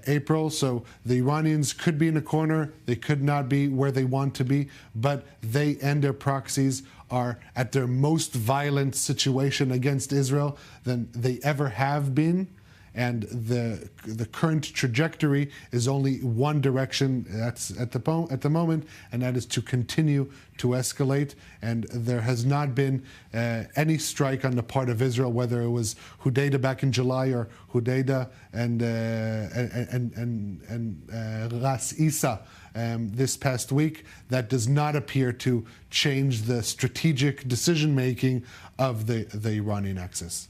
April. So the Iranians could be in a corner, they could not be where they want to be, but they and their proxies are at their most violent situation against Israel than they ever have been. And the current trajectory is only one direction. That's at the moment, and that is to continue to escalate. And there has not been any strike on the part of Israel, whether it was Hudaydah back in July or Hudaydah and Ras Isa this past week. That does not appear to change the strategic decision making of the Iranian axis.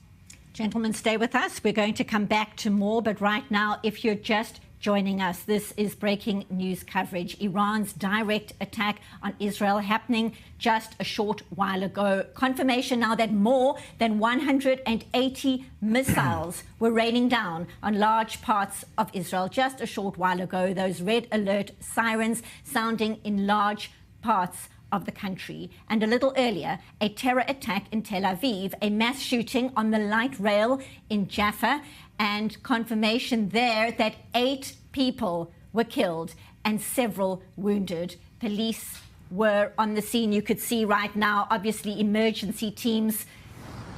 Gentlemen, stay with us. We're going to come back to more, but right now, if you're just joining us, this is breaking news coverage. Iran's direct attack on Israel happening just a short while ago. Confirmation now that more than 180 missiles were raining down on large parts of Israel just a short while ago. Those red alert sirens sounding in large parts of the country. And a little earlier, a terror attack in Tel Aviv, a mass shooting on the light rail in Jaffa, and confirmation there that 8 people were killed and several wounded. Police were on the scene. You could see right now, obviously, emergency teams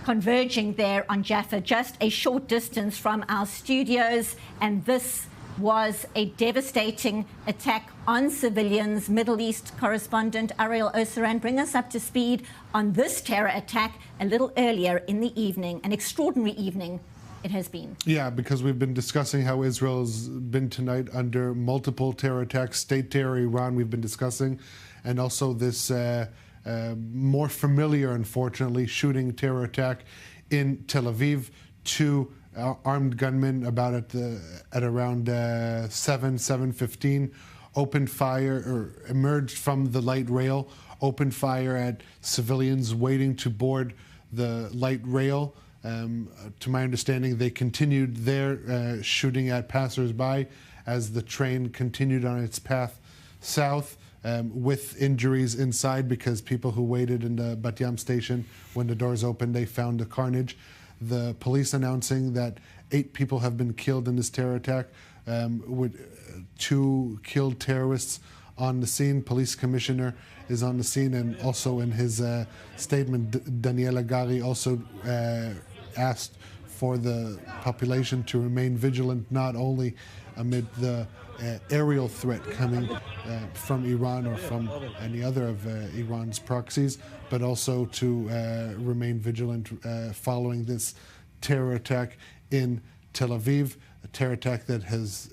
converging there on Jaffa, just a short distance from our studios. And this was a devastating attack on civilians. Middle East correspondent Ariel Oseran, bring us up to speed on this terror attack a little earlier in the evening. An extraordinary evening it has been. Yeah, because we've been discussing how Israel's been tonight under multiple terror attacks, state terror, Iran we've been discussing, and also this more familiar, unfortunately, shooting terror attack in Tel Aviv. 2 armed gunmen about at around 7:15 opened fire, or emerged from the light rail, opened fire at civilians waiting to board the light rail. To my understanding, they continued their shooting at passersby as the train continued on its path south, with injuries inside, because people who waited in the Bat Yam station, when the doors opened, they found the carnage. The police announcing that 8 people have been killed in this terror attack, with 2 killed terrorists on the scene. Police commissioner is on the scene, and also in his statement, Daniel Agari also asked for the population to remain vigilant, not only amid the aerial threat coming from Iran or from any other of Iran's proxies, but also to remain vigilant following this terror attack in Tel Aviv, a terror attack that has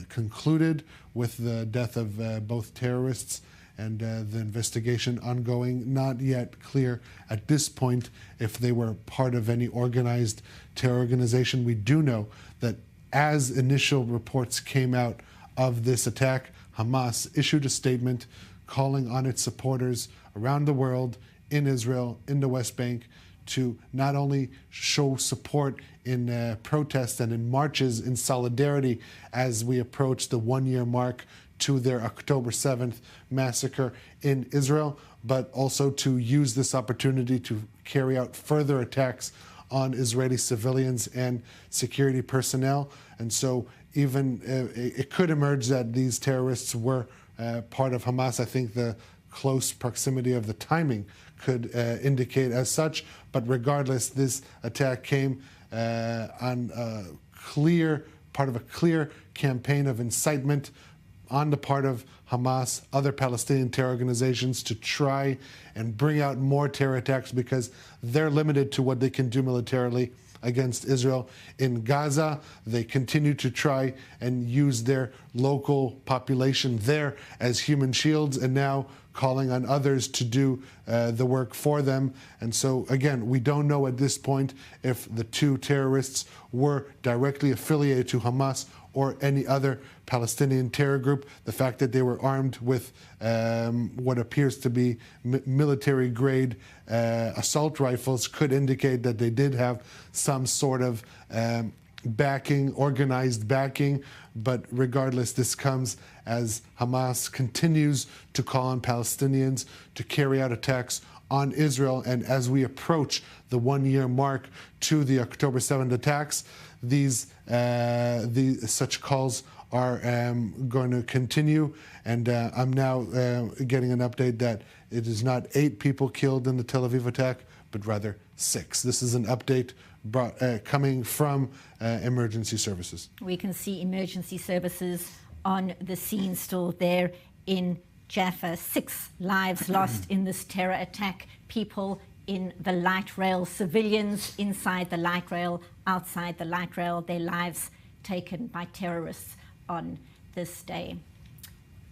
concluded with the death of both terrorists, and the investigation ongoing. Not yet clear at this point if they were part of any organized terror organization. We do know that as initial reports came out of this attack, Hamas issued a statement calling on its supporters around the world, in Israel, in the West Bank, to not only show support in protests and in marches in solidarity as we approach the 1-year mark to their October 7th massacre in Israel, but also to use this opportunity to carry out further attacks on Israeli civilians and security personnel. And so even it could emerge that these terrorists were part of Hamas. I think the close proximity of the timing could indicate as such. But regardless, this attack came on part of a clear campaign of incitement on the part of Hamas, other Palestinian terror organizations, to try and bring out more terror attacks, because they're limited to what they can do militarily. against Israel in Gaza. They continue to try and use their local population there as human shields, and now calling on others to do the work for them. And so, again, we don't know at this point if the two terrorists were directly affiliated to Hamas or any other Palestinian terror group. The fact that they were armed with what appears to be military-grade assault rifles could indicate that they did have some sort of backing, organized backing. But regardless, this comes as Hamas continues to call on Palestinians to carry out attacks on Israel. And as we approach the one-year mark to the October 7th attacks, such calls are going to continue. And I'm now getting an update that it is not 8 people killed in the Tel Aviv attack, but rather 6. This is an update coming from emergency services. We can see emergency services on the scene still there in Jaffa. 6 lives lost in this terror attack. People in the light rail, civilians inside the light rail, outside the light rail, their lives taken by terrorists on this day.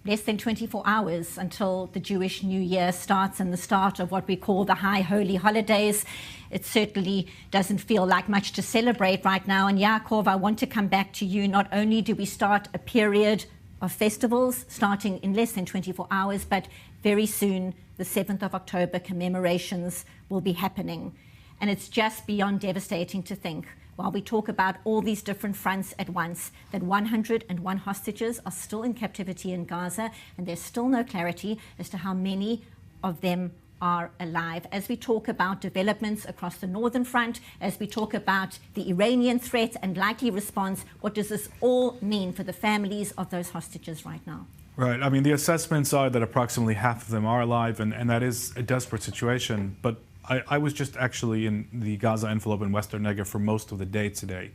Less than 24 hours until the Jewish New Year starts and the start of what we call the High Holy Holidays. It certainly doesn't feel like much to celebrate right now. And Yaakov, I want to come back to you. Not only do we start a period of festivals starting in less than 24 hours, but very soon, the 7th of October commemorations will be happening. And it's just beyond devastating to think, while we talk about all these different fronts at once, that 101 hostages are still in captivity in Gaza, and there's still no clarity as to how many of them are alive. As we talk about developments across the northern front, as we talk about the Iranian threat and likely response, what does this all mean for the families of those hostages right now? Right. I mean, the assessments are that approximately half of them are alive, and that is a desperate situation. But I was just actually in the Gaza envelope in Western Negev for most of the day today.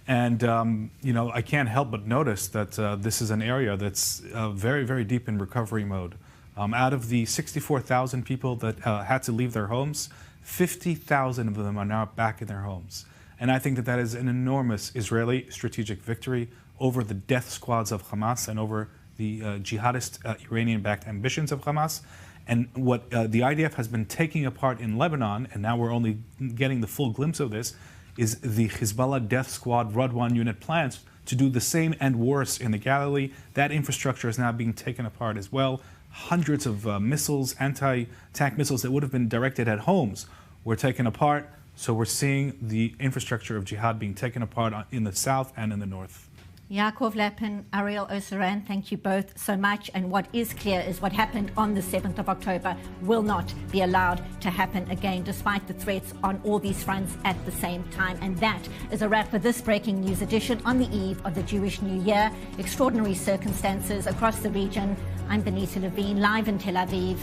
And, I can't help but notice that this is an area that's very, very deep in recovery mode. Out of the 64,000 people that had to leave their homes, 50,000 of them are now back in their homes. And I think that that is an enormous Israeli strategic victory over the death squads of Hamas and over the jihadist Iranian-backed ambitions of Hamas. And what the IDF has been taking apart in Lebanon, and now we're only getting the full glimpse of this, is the Hezbollah death squad Radwan unit plans to do the same and worse in the Galilee. That infrastructure is now being taken apart as well. Hundreds of missiles, anti-tank missiles that would have been directed at homes were taken apart. So we're seeing the infrastructure of jihad being taken apart in the south and in the north. Yaakov Lapin, Ariel Osaran, thank you both so much. And what is clear is what happened on the 7th of October will not be allowed to happen again, despite the threats on all these fronts at the same time. And that is a wrap for this breaking news edition on the eve of the Jewish New Year. Extraordinary circumstances across the region. I'm Benita Levine, live in Tel Aviv.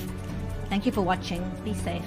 Thank you for watching. Be safe.